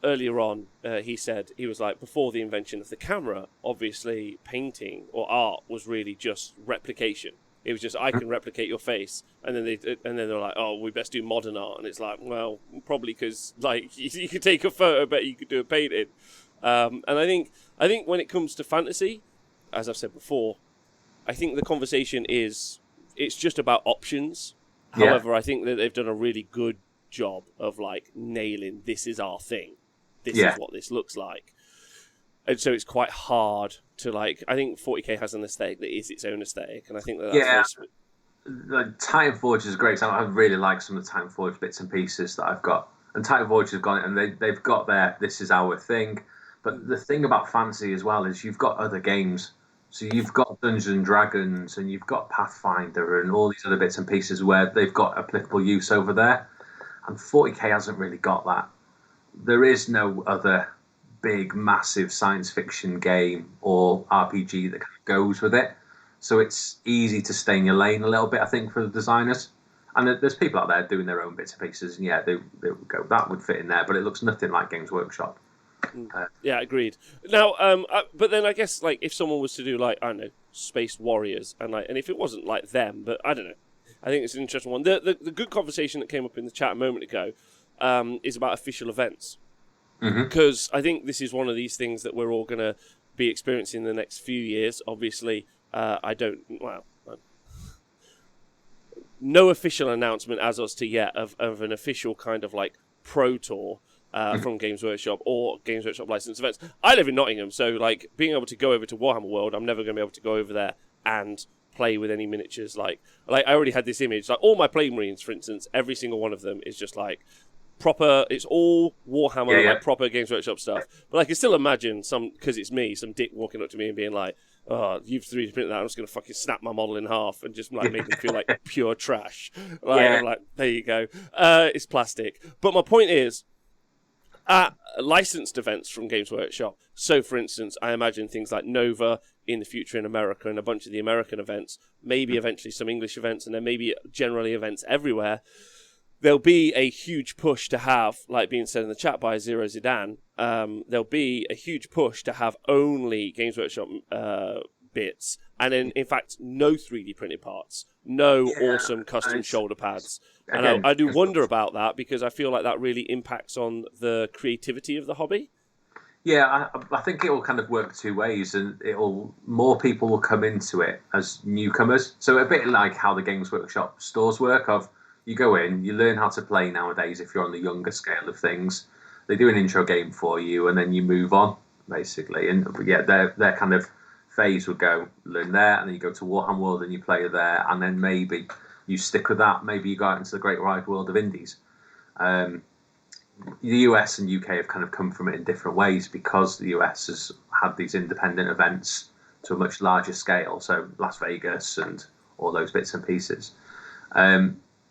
earlier on, he said, he was like, before the invention of the camera, obviously painting or art was really just replication. It was just, I can replicate your face. And then they're like, oh, we best do modern art. And it's like, well, probably because, like, you could take a photo, but you could do a painting. And I think when it comes to fantasy, as I've said before, I think the conversation is, it's just about options.
Yeah.
However, I think that they've done a really good job of like nailing, this is our thing. This is what this looks like. And so it's quite hard to like, I think 40k has an aesthetic that is its own aesthetic. And I think that's
like Titan Forge is a great example. I really like some of the Titan Forge bits and pieces that I've got. And Titan Forge has gone, and they've got their, this is our thing. But the thing about fantasy as well is you've got other games. So you've got Dungeons and Dragons, and you've got Pathfinder, and all these other bits and pieces where they've got applicable use over there. And 40k hasn't really got that. There is no other big, massive science fiction game or RPG that kind of goes with it. So it's easy to stay in your lane a little bit, I think, for the designers. And there's people out there doing their own bits and pieces, and they would go, that would fit in there, but it looks nothing like Games Workshop.
Yeah, agreed. Now, but then I guess like if someone was to do like, I don't know, Space Warriors, and if it wasn't like them, but I don't know, I think it's an interesting one. The good conversation that came up in the chat a moment ago is about official events, because I think this is one of these things that we're all going to be experiencing in the next few years. Obviously, no official announcement as us to yet of an official kind of like pro tour. From Games Workshop or Games Workshop licensed events. I live in Nottingham, so like being able to go over to Warhammer World, I'm never going to be able to go over there and play with any miniatures. Like I already had this image, like all my Plague Marines, for instance, every single one of them is just like proper. It's all Warhammer, like proper Games Workshop stuff. But I can still imagine because it's me, some dick walking up to me and being like, "Oh, you've 3D printed that. I'm just going to fucking snap my model in half and just like make them feel like pure trash." I'm like, there you go. It's plastic. But my point is, at licensed events from Games Workshop. So, for instance, I imagine things like Nova in the future in America and a bunch of the American events, maybe eventually some English events, and then maybe generally events everywhere. There'll be a huge push to have, like being said in the chat by Zero Zidane, there'll be a huge push to have only Games Workshop bits, and then, in fact, no 3D printed parts, no awesome custom shoulder pads. And I do wonder about that because I feel like that really impacts on the creativity of the hobby.
Yeah, I think it will kind of work two ways, and more people will come into it as newcomers. So a bit like how the Games Workshop stores work. Of you go in, you learn how to play nowadays. If you're on the younger scale of things, they do an intro game for you, and then you move on basically. And their kind of phase would go learn there, and then you go to Warhammer World and you play there, and then maybe you stick with that. Maybe you go out into the great wide world of indies. The US and UK have kind of come from it in different ways because the US has had these independent events to a much larger scale. So Las Vegas and all those bits and pieces.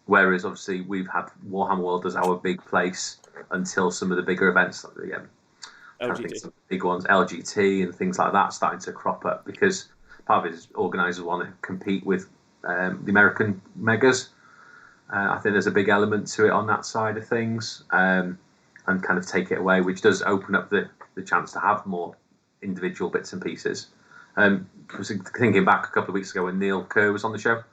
Whereas obviously we've had Warhammer World as our big place until some of the bigger events, like the some big ones, LGT and things like that, starting to crop up because part of it is organisers want to compete with the American megas. I think there's a big element to it on that side of things, and kind of take it away, which does open up the chance to have more individual bits and pieces. I was thinking back a couple of weeks ago when Neil Kerr was on the show,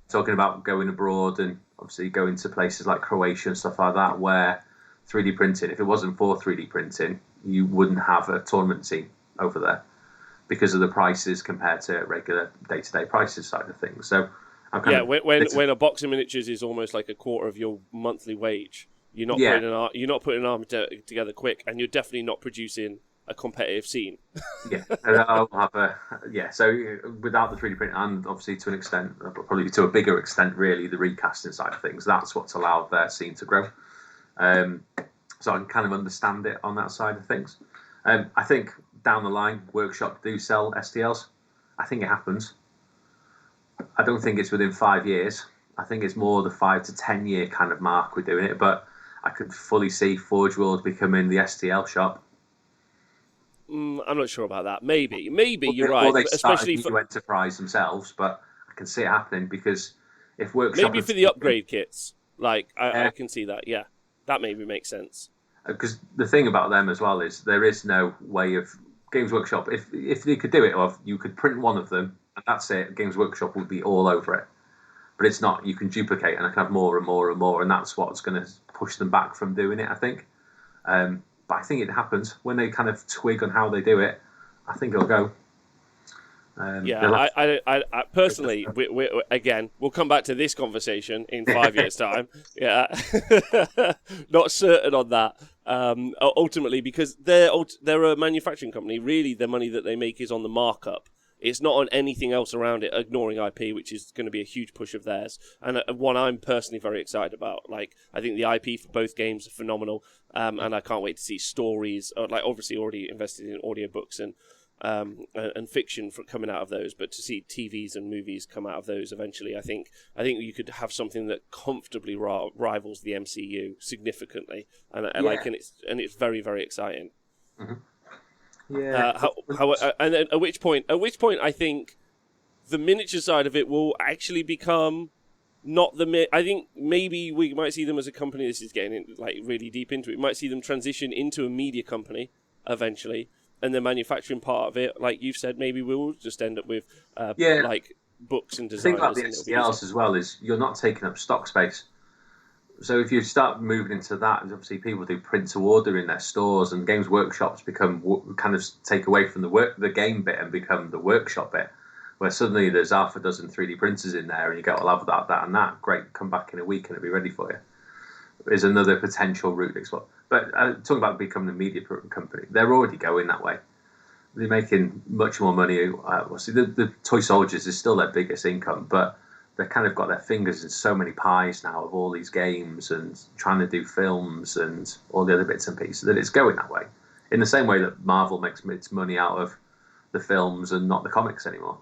talking about going abroad and obviously going to places like Croatia and stuff like that, where 3D printing, if it wasn't for 3D printing, you wouldn't have a tournament scene over there because of the prices compared to regular day-to-day prices side of things. So when
a box of miniatures is almost like a quarter of your monthly wage, you're not putting an army together quick, and you're definitely not producing a competitive scene.
I'll have so without the 3D print, and obviously to an extent, probably to a bigger extent, really the recasting side of things, that's what's allowed their scene to grow. So I can kind of understand it on that side of things. I think down the line, Workshop do sell STLs. I think it happens. I don't think it's within 5 years. I think it's more the 5 to 10 year kind of mark we're doing it. But I could fully see Forge World becoming the STL shop.
I'm not sure about that. Maybe you're
Or
right,
they
but
start a
especially
new enterprise themselves, but I can see it happening because if Workshop...
maybe for the upgrade kits. Like, I
Yeah,
can see that, yeah. That maybe makes sense.
because the thing about them as well is there is no way of Games Workshop. If they could do it, or you could print one of them and that's it. Games Workshop would be all over it, but it's not. You can duplicate, and I can have more and more and more, and that's what's going to push them back from doing it, I think. But I think it happens when they kind of twig on how they do it. I think it'll go.
Yeah, I personally, again, we'll come back to this conversation in 5 years' time. Yeah, not certain on that. Ultimately, because they're a manufacturing company. Really, the money that they make is on the markup. It's not on anything else around it, ignoring IP, which is going to be a huge push of theirs, and one I'm personally very excited about. Like, I think the IP for both games are phenomenal, and I can't wait to see stories. Like, obviously, already invested in audiobooks and fiction coming out of those, but to see TVs and movies come out of those eventually, I think you could have something that comfortably rivals the MCU significantly, and it's very, very exciting.
Mm-hmm. Yeah.
And then at which point I think the miniature side of it will actually become not the. I think maybe we might see them as a company. This is getting like really deep into it. We might see them transition into a media company eventually, and the manufacturing part of it, like you've said, maybe we'll just end up with like books and designers.
The thing about the STLs as well is you're not taking up stock space. So if you start moving into that, obviously people do print to order in their stores, and Games Workshops become kind of take away from the game bit and become the workshop bit, where suddenly there's half a dozen 3D printers in there, and you go, I'll have that, and that. Great, come back in a week and it'll be ready for you. Is another potential route as well. But talking about becoming a media company, they're already going that way. They're making much more money. See, the Toy Soldiers is still their biggest income, but they've kind of got their fingers in so many pies now of all these games and trying to do films and all the other bits and pieces that it's going that way. In the same way that Marvel makes its money out of the films and not the comics anymore.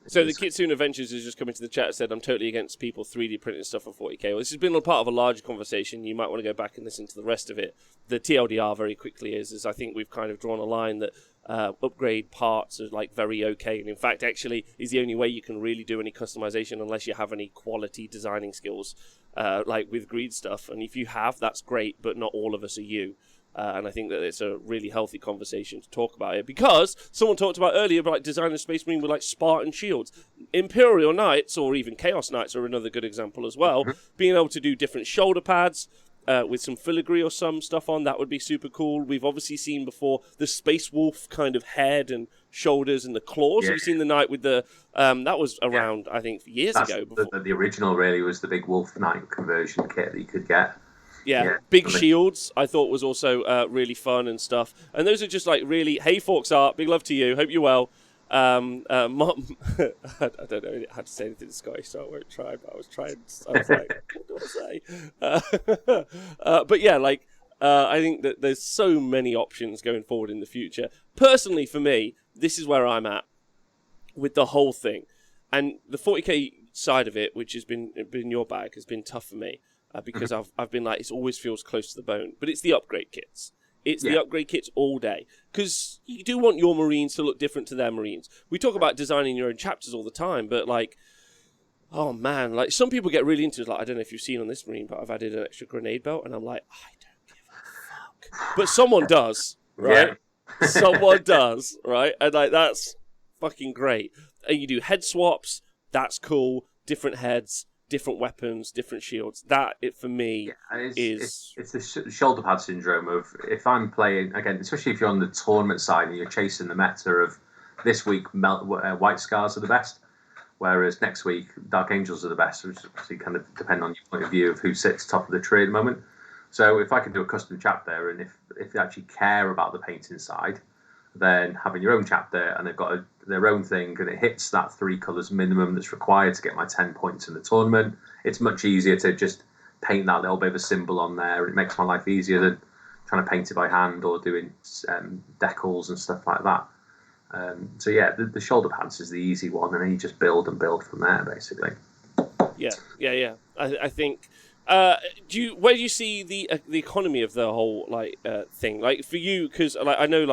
So the Kitsune Adventures has just come into the chat and said, I'm totally against people 3D printing stuff for 40k. Well, this has been a part of a larger conversation. You might want to go back and listen to the rest of it. The TLDR very quickly is I think we've kind of drawn a line that upgrade parts are like very okay. And in fact, actually, is the only way you can really do any customization unless you have any quality designing skills, like with Greed stuff. And if you have, that's great, but not all of us are you. And I think that it's a really healthy conversation to talk about it, because someone talked about earlier about like designing a Space Marine with like Spartan shields. Imperial Knights or even Chaos Knights are another good example as well. Being able to do different shoulder pads with some filigree or some stuff on, that would be super cool. We've obviously seen before the Space Wolf kind of head and shoulders and the claws. Yeah. Have you seen the Knight with the... that was around, I think, years ago. Before.
The original really was the big Wolf Knight conversion kit that you could get.
Yeah, big shields I thought was also really fun and stuff. And those are just like really, hey Forks Art, big love to you, hope you're well. I don't know how to say anything in Scottish, so I won't try, but I was like, what do I say? But yeah, like, I think that there's so many options going forward in the future. Personally, for me, this is where I'm at with the whole thing. And the 40k side of it, which has been your bag, has been tough for me. Because I've been like, it always feels close to the bone. But it's the upgrade kits. It's the upgrade kits all day. Because you do want your Marines to look different to their Marines. We talk about designing your own chapters all the time, but like, oh man, like some people get really into it. Like, I don't know if you've seen on this Marine, but I've added an extra grenade belt, and I'm like, I don't give a fuck. But someone does, right? Yeah. Someone does, right? And like, that's fucking great. And you do head swaps, that's cool. Different heads. Different weapons, different shields. That, for me, is...
It's the shoulder pad syndrome of, if I'm playing, again, especially if you're on the tournament side and you're chasing the meta of this week, White Scars are the best, whereas next week, Dark Angels are the best, which obviously kind of depend on your point of view of who sits top of the tree at the moment. So if I can do a custom chapter, and if you actually care about the painting side, then having your own chapter and they've got their own thing and it hits that 3 colours minimum that's required to get my 10 points in the tournament, it's much easier to just paint that little bit of a symbol on there. It makes my life easier than trying to paint it by hand or doing decals and stuff like that. So yeah, the shoulder pads is the easy one, and then you just build and build from there, basically.
Yeah. I think Where do you see the economy of the whole thing? Like for you, because like I know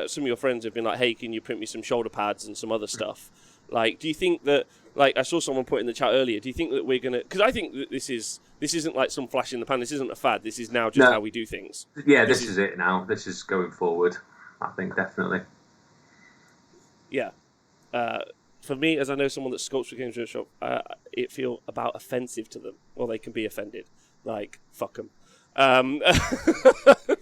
some of your friends have been like, hey, can you print me some shoulder pads and some other stuff? Like, do you think that, like I saw someone put in the chat earlier, do you think that we're gonna? Because I think that this isn't like some flash in the pan. This isn't a fad. This is now just how we do things.
Yeah, this is it now. This is going forward. I think definitely.
Yeah. For me, as I know someone that sculpts for Games Workshop, it feel about offensive to them. Well, they can be offended. Like, fuck them.
The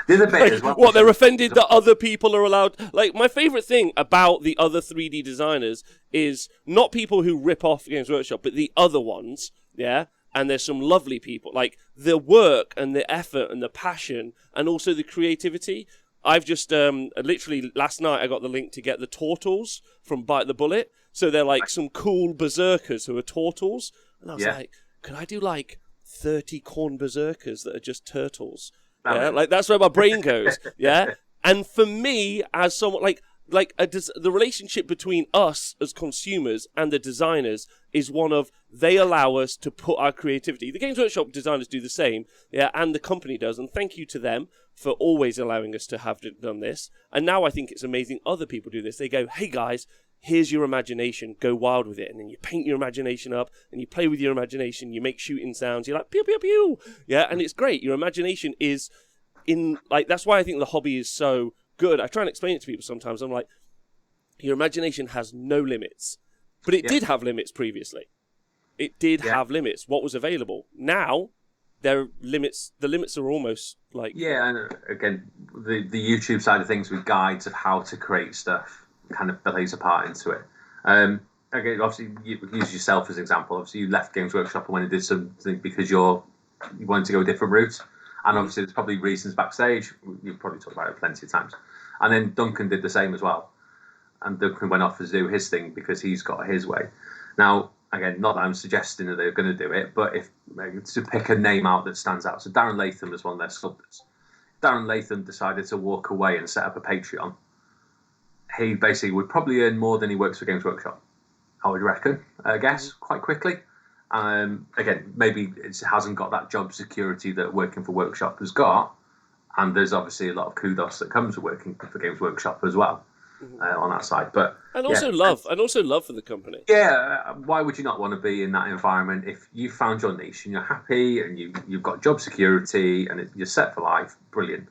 other bit as well.
What, they're offended that other people are allowed... Like, my favourite thing about the other 3D designers is not people who rip off Games Workshop, but the other ones, yeah? And there's some lovely people. Like, the work and the effort and the passion and also the creativity... I've just literally last night I got the link to get the turtles from Bite the Bullet. So they're like some cool berserkers who are turtles. And I was like, could I do like 30 corn berserkers that are just turtles? Yeah, like that's where my brain goes. Yeah. And for me, as someone the relationship between us as consumers and the designers is one of they allow us to put our creativity. The Games Workshop designers do the same, yeah, and the company does. And thank you to them for always allowing us to have done this. And now I think it's amazing other people do this. They go, hey guys, here's your imagination, go wild with it. And then you paint your imagination up and you play with your imagination, you make shooting sounds, you're like, pew, pew, pew. Yeah, and it's great. Your imagination is that's why I think the hobby is so good. I try and explain it to people sometimes. I'm like, your imagination has no limits. But it did have limits previously. It did have limits. What was available. Now, there are limits. The limits are almost like... Yeah,
and again, the YouTube side of things with guides of how to create stuff kind of plays a part into it. Okay, obviously, you use yourself as an example. Obviously, you left Games Workshop and went and did something because you wanted to go a different route. And obviously, there's probably reasons backstage. You've probably talked about it plenty of times. And then Duncan did the same as well. And Duncan went off to do his thing because he's got his way. Now, again, not that I'm suggesting that they're going to do it, but if to pick a name out that stands out. So Darren Latham was one of their sculptors. Darren Latham decided to walk away and set up a Patreon. He basically would probably earn more than he works for Games Workshop, I would reckon, I guess, quite quickly. Again, maybe it hasn't got that job security that working for Workshop has got, and there's obviously a lot of kudos that comes with working for Games Workshop as well on that side. But
also love for the company.
Yeah, why would you not want to be in that environment if you found your niche and you're happy and you've got job security and you're set for life? Brilliant.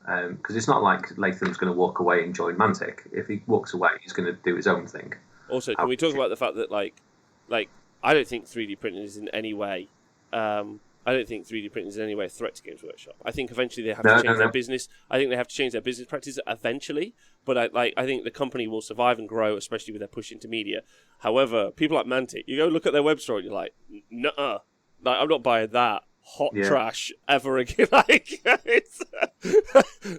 Because it's not like Latham's going to walk away and join Mantic. If he walks away, he's going to do his own thing.
Also, can we talk about the fact that like I don't think 3D printing is in any way. I don't think 3D printing is in any way a threat to Games Workshop. I think eventually they have to change their business. I think they have to change their business practices eventually. But I think the company will survive and grow, especially with their push into media. However, people like Mantic, you go look at their website, and you're like, nuh-uh. Like, I'm not buying that hot trash ever again. It's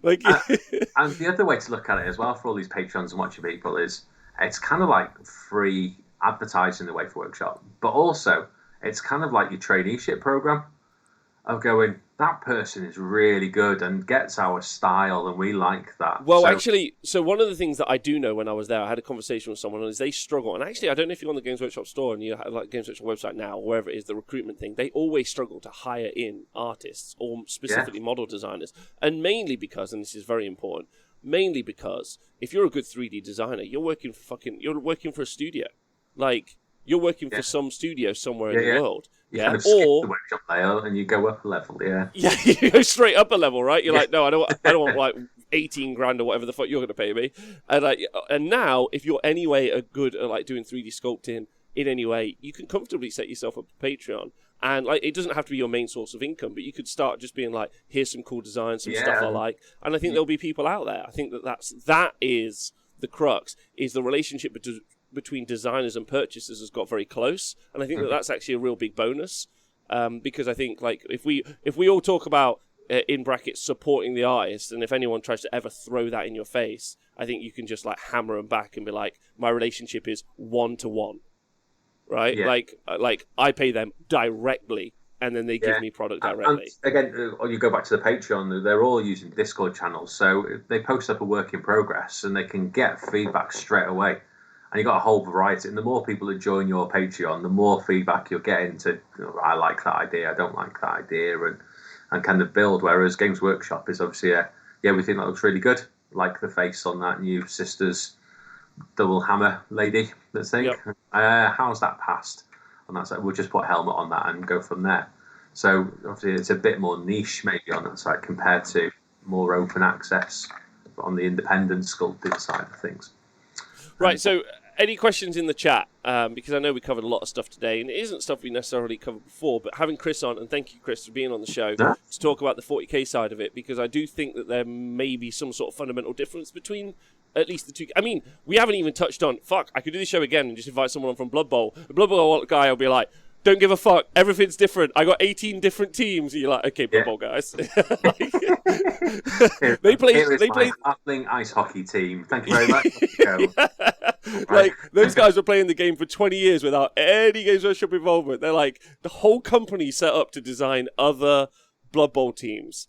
like,
and the other way to look at it as well for all these patrons and watching people is it's kind of like free advertising the way for Workshop, but also it's kind of like your traineeship program of going, that person is really good and gets our style and we like that.
Well, so one of the things that I do know when I was there, I had a conversation with someone, is they struggle. And actually, I don't know if you're on the Games Workshop store and you have like Games Workshop website now, or wherever it is, the recruitment thing, they always struggle to hire in artists or specifically model designers. And mainly because, and this is very important, mainly because if you're a good 3D designer, you're working for a studio. Like, you're working for some studio somewhere in the world.
You kind of skip the workshop layer and you go up a level, Yeah,
you go straight up a level, right? You're like, no, I don't want like 18 grand or whatever the fuck you're going to pay me. And now, if you're anyway good at like doing 3D sculpting in any way, you can comfortably set yourself up a Patreon. And like, it doesn't have to be your main source of income, but you could start just being like, here's some cool designs, some stuff I like. And I think there'll be people out there. I think that is the crux, is the relationship between designers and purchasers has got very close, and I think that's actually a real big bonus, because I think like if we all talk about in brackets supporting the artist, and if anyone tries to ever throw that in your face, I think you can just like hammer them back and be like, my relationship is 1-to-1, right? Like I pay them directly, and then they give me product directly.
And again, or you go back to the Patreon, they're all using Discord channels, so they post up a work in progress and they can get feedback straight away. and you got a whole variety. And the more people that join your Patreon, the more feedback you're getting to, I like that idea, I don't like that idea, and kind of build. Whereas Games Workshop is obviously we think that looks really good, like the face on that new Sisters double hammer lady. Let's think, how's that passed? And that's like, we'll just put a helmet on that and go from there. So obviously it's a bit more niche maybe on that side compared to more open access on the independent sculpted side of things.
Right, so any questions in the chat? Because I know we covered a lot of stuff today, and it isn't stuff we necessarily covered before, but having Chris on, and thank you, Chris, for being on the show, to talk about the 40k side of it, because I do think that there may be some sort of fundamental difference between at least the two. I mean, we haven't even touched on, I could do this show again and just invite someone on from Blood Bowl. The Blood Bowl guy will be like, don't give a fuck, everything's different. I got 18 different teams. And you're like, okay, Blood Bowl guys. they play
Halfling ice hockey team. Thank you very much.
Like, those guys were playing the game for 20 years without any Games Workshop involvement. They're like, the whole company set up to design other Blood Bowl teams.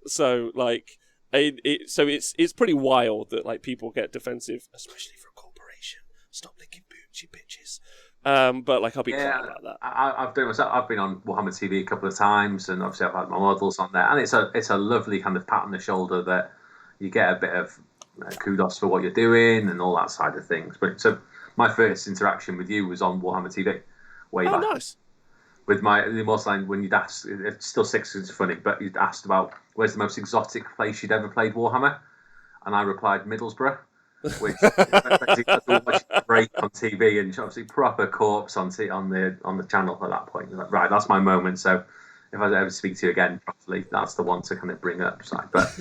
So like, it's pretty wild that like people get defensive, especially for a corporation. Stop licking boots, you bitches. But like, I'll be quiet about that.
I've done myself. I've been on Warhammer TV a couple of times, and obviously I've had my models on there, and it's a lovely kind of pat on the shoulder that you get a bit of kudos for what you're doing and all that side of things. But so my first interaction with you was on Warhammer TV, way back.
Nice.
With the most line when you'd asked, it's still six is funny, but you'd asked about where's the most exotic place you'd ever played Warhammer, and I replied Middlesbrough, which break on TV, and obviously proper corpse on the channel at that point. Like, right, that's my moment. So if I ever speak to you again properly, that's the one to kind of bring up. But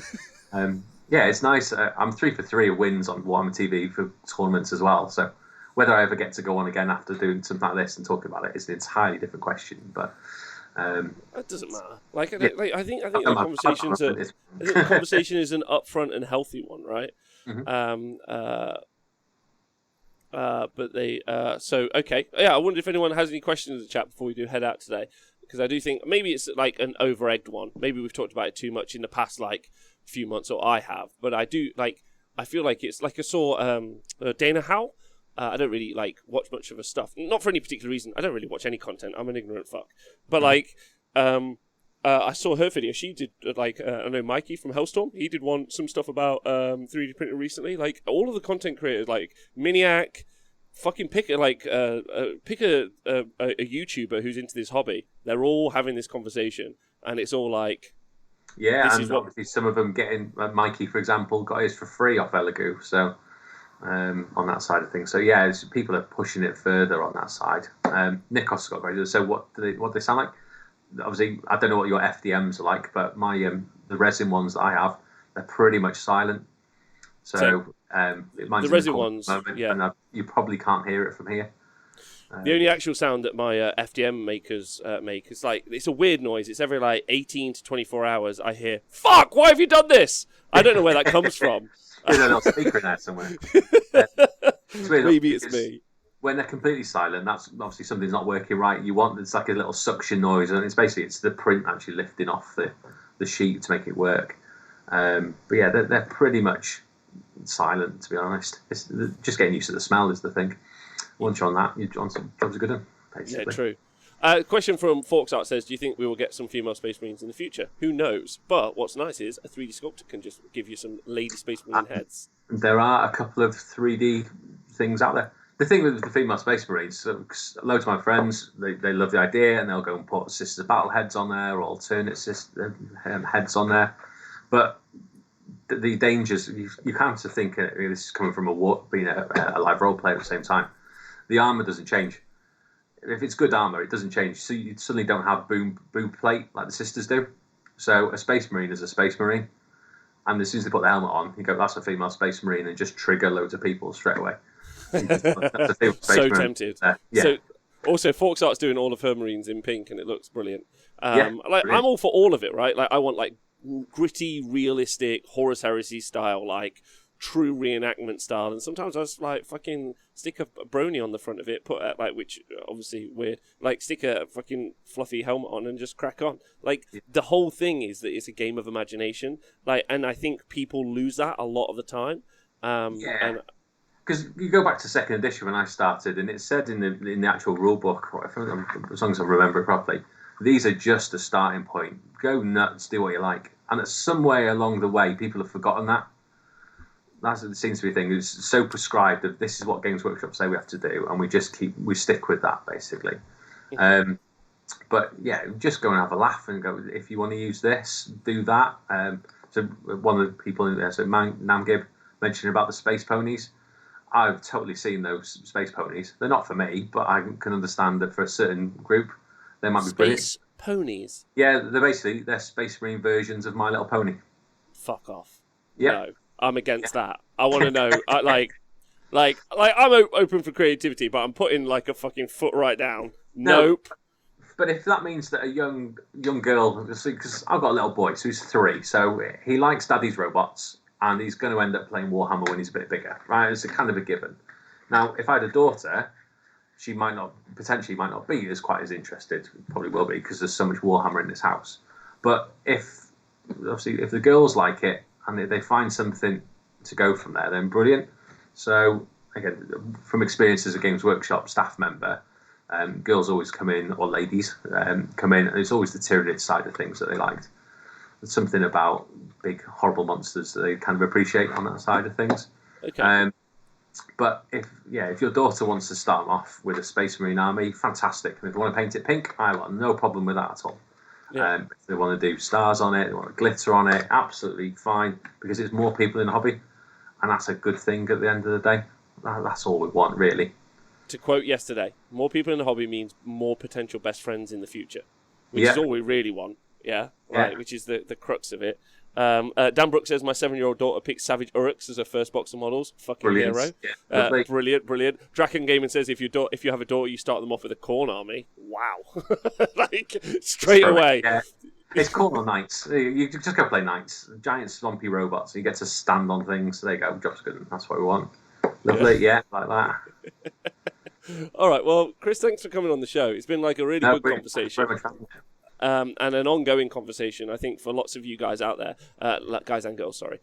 it's nice. I'm 3 for 3 wins on Warhammer TV for tournaments as well. So whether I ever get to go on again after doing something like this and talking about it is an entirely different question. But
that doesn't matter. I think the conversation is an upfront and healthy one, right?
Mm-hmm.
But they okay. Yeah, I wonder if anyone has any questions in the chat before we do head out today, because I do think maybe it's like an over-egged one. Maybe we've talked about it too much in the past like few months, or I have. But I feel like it's like I saw Dana Howe. I don't really like watch much of her stuff, not for any particular reason. I don't really watch any content. I'm an ignorant fuck. But I saw her video. She did I know Mikey from Hellstorm. He did some stuff about 3D printing recently. Like all of the content creators, like Miniac, fucking pick a YouTuber who's into this hobby. They're all having this conversation, and it's all like,
and obviously some of them getting Mikey, for example, got his for free off Elegoo. So on that side of things, so people are pushing it further on that side. Nikos got very good. So what do they sound like? Obviously, I don't know what your FDMs are like, but my the resin ones that I have, they're pretty much silent. So
the resin ones,
and you probably can't hear it from here.
The only actual sound that my FDM makers make is like, it's a weird noise. It's every like 18 to 24 hours I hear, "Fuck, why have you done this?" I don't know where that comes from.
There's a little speaker in there somewhere.
Maybe it's me.
When they're completely silent, that's obviously something's not working right. It's like a little suction noise, and it's the print actually lifting off the sheet to make it work. But yeah, they're pretty much silent, to be honest. It's just getting used to the smell is the thing. Once you're on that, job's a good one. Basically.
Yeah, true. Question from Forks Art says, do you think we will get some female Space Marines in the future? Who knows? But what's nice is a 3D sculptor can just give you some lady Space Marine heads.
There are a couple of 3D things out there. The thing with the female Space Marines, loads of my friends, they love the idea, and they'll go and put Sisters Battle heads on there, or alternate heads on there. But the dangers, you have to think, this is coming from being a live role player at the same time. The armor doesn't change. If it's good armor, it doesn't change. So you suddenly don't have boom plate like the Sisters do. So a Space Marine is a Space Marine, and as soon as they put the helmet on, you go, "That's a female Space Marine," and just trigger loads of people straight away.
So tempted. So also, Forks Art's doing all of her Marines in pink, and it looks brilliant. I'm all for all of it, right? Like I want like gritty, realistic Horus Heresy style, like true reenactment style, and sometimes I just like fucking stick a brony on the front of it, put which obviously we're like stick a fucking fluffy helmet on and just crack on. Like the whole thing is that it's a game of imagination, like, and I think people lose that a lot of the time.
Because because you go back to second edition when I started, and it said in the actual rule book, as long as I remember it properly, these are just a starting point. Go nuts, do what you like. And at some way along the way, people have forgotten that. That's it seems to be a thing. It's so prescribed that this is what Games Workshop say we have to do, and we stick with that basically. But yeah, just go and have a laugh and go. If you want to use this, do that. So one of the people in there, so Namgib, mentioned about the space ponies. I've totally seen those space ponies. They're not for me, but I can understand that for a certain group, they might be brilliant.
Space ponies?
Yeah, they're Space Marine versions of My Little Pony.
Fuck off.
Yeah.
No, I'm against that. I want to know. I'm open for creativity, but I'm putting like a fucking foot right down. Nope.
But if that means that a young girl, because I've got a little boy, so he's 3, so he likes Daddy's robots, and he's going to end up playing Warhammer when he's a bit bigger, right? It's a kind of a given. Now, if I had a daughter, she might not be as quite as interested. Probably will be because there's so much Warhammer in this house. But if the girls like it and they find something to go from there, then brilliant. So again, from experience as a Games Workshop staff member, girls always come in, or ladies come in, and it's always the Tyranid side of things that they liked. There's something about big horrible monsters that they kind of appreciate on that side of things.
Okay.
But if your daughter wants to start them off with a Space Marine army, fantastic. And if they want to paint it pink, I've got no problem with that at all. Yeah. If they want to do stars on it, they want glitter on it, absolutely fine, because it's more people in the hobby, and that's a good thing at the end of the day. That's all we want, really.
To quote yesterday, more people in the hobby means more potential best friends in the future, which is all we really want. Yeah, right. Which is the crux of it. Dan Brooks says my 7-year-old daughter picked Savage Uruks as her first box of models. Fucking
brilliant.
Hero.
Yeah,
brilliant. Draken Gaming says if you have a daughter, you start them off with a corn army. Wow, like straight away.
Yeah. It's corner knights. You just go play knights, giant swampy robots. You get to stand on things. There you go. Job's good. That's what we want. Lovely. Yeah, like that.
All right. Well, Chris, thanks for coming on the show. It's been like a really good conversation. And an ongoing conversation, I think, for lots of you guys out there, guys and girls, sorry.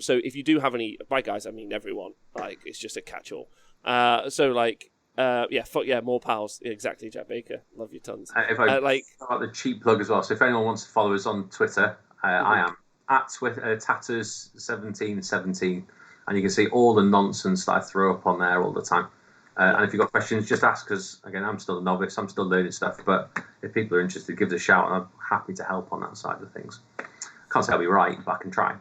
So if you do have any, by guys, I mean everyone, like, it's just a catch-all. Fuck yeah, more pals. Yeah, exactly, Jack Baker. Love you tons.
If I about the cheap plug as well, so if anyone wants to follow us on Twitter, I am at Twitter, Tatters1717, and you can see all the nonsense that I throw up on there all the time. And if you've got questions, just ask, because, again, I'm still a novice. I'm still learning stuff. But if people are interested, give us a shout, and I'm happy to help on that side of things. Can't say I'll be right, but I can try.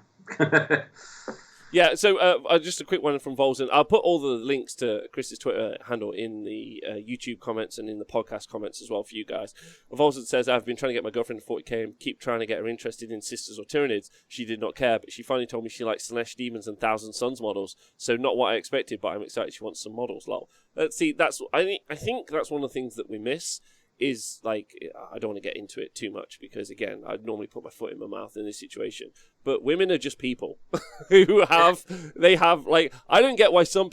Yeah, so just a quick one from Volzen. I'll put all the links to Chris's Twitter handle in the YouTube comments and in the podcast comments as well for you guys. Volzen says, I've been trying to get my girlfriend to 40k and keep trying to get her interested in Sisters or Tyranids. She did not care, but she finally told me she likes Slanesh Demons and Thousand Suns models. So not what I expected, but I'm excited she wants some models. Lol. See, I think that's one of the things that we miss. Is like, I don't want to get into it too much because, again, I'd normally put my foot in my mouth in this situation, but women are just people who have like, I don't get why some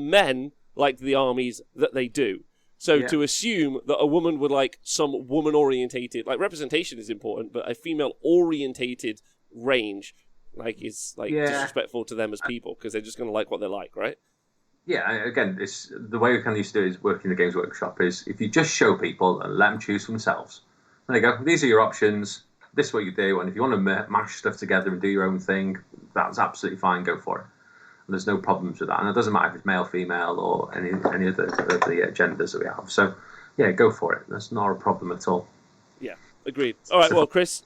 men like the armies that they do. So to assume that a woman would like some woman orientated, like, representation is important, but a female orientated range like is like disrespectful to them as people, because they're just going to like what they like, right?
Yeah, again, it's the way we kind of used to do it is work in the Games Workshop is if you just show people and let them choose for themselves. There you go. These are your options. This is what you do. And if you want to mash stuff together and do your own thing, that's absolutely fine. Go for it. And there's no problems with that. And it doesn't matter if it's male, female, or any of the genders that we have. So, yeah, go for it. That's not a problem at all.
Yeah, agreed. All right, well, Chris,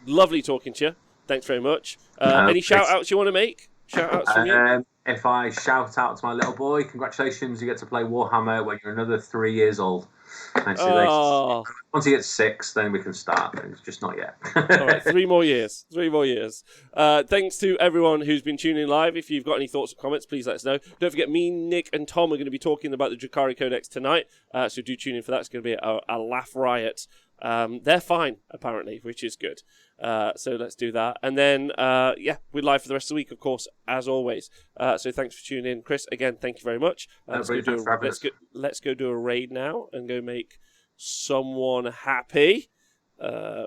lovely talking to you. Thanks very much. Any shout-outs you want to make? Shout-outs from you?
If I shout out to my little boy, congratulations, you get to play Warhammer when you're another 3 years old.
Oh.
Once he gets 6, then we can start. It's just not yet.
All right, 3 more years. 3 more years. Thanks to everyone who's been tuning in live. If you've got any thoughts or comments, please let us know. Don't forget, me, Nick, and Tom are going to be talking about the Drakari Codex tonight, so do tune in for that. It's going to be a laugh riot. They're fine, apparently, which is good. So let's do that. And then, we're live for the rest of the week, of course, as always. So thanks for tuning in. Chris, again, thank you very much. Let's go do a raid now and go make someone happy,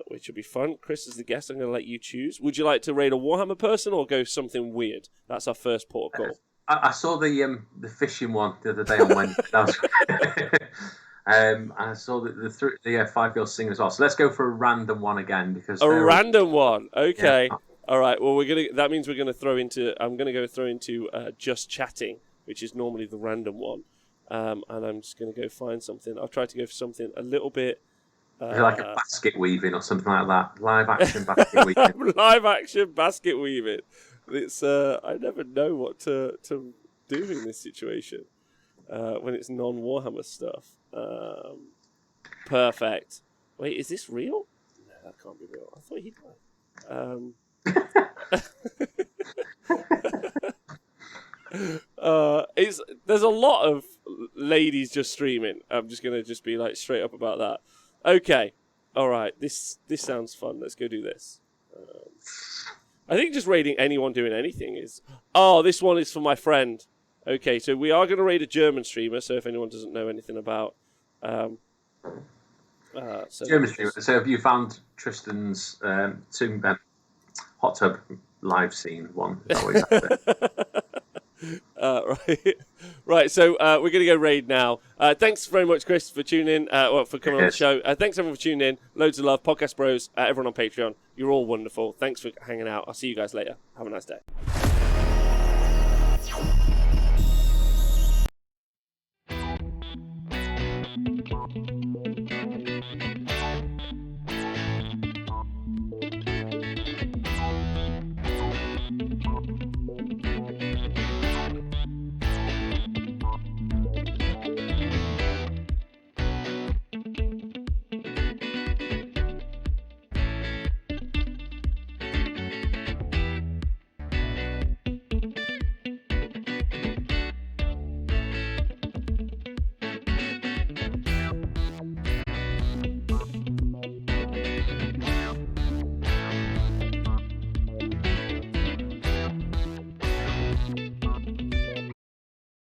which will be fun. Chris is the guest. I'm going to let you choose. Would you like to raid a Warhammer person or go something weird? That's our first port of call.
I saw the fishing one the other day on Wednesday. That was I saw the 5 girl singing as well. So let's go for a random one again because
A random one. Okay.
Yeah.
All right. Well, that means we're gonna throw into. I'm gonna throw into just chatting, which is normally the random one. And I'm just gonna go find something. I'll try to go for something a little bit.
Like a basket weaving or something like that. Live action basket weaving.
Live action basket weaving. It's I never know what to do in this situation when it's non-Warhammer stuff. Perfect. Wait, is this real? No, that can't be real. I thought he'd there's a lot of ladies just streaming. I'm just gonna be like straight up about that. Okay, all right. This sounds fun. Let's go do this. I think just raiding anyone doing anything is. Oh, this one is for my friend. Okay, so we are going to raid a German streamer. So if anyone doesn't know anything about,
German streamer. So have you found Tristan's hot tub live scene one? Is that what you
Right. So we're going to go raid now. Thanks very much, Chris, for tuning in. For coming on the show. Thanks everyone for tuning in. Loads of love, Podcast Bros. Everyone on Patreon. You're all wonderful. Thanks for hanging out. I'll see you guys later. Have a nice day.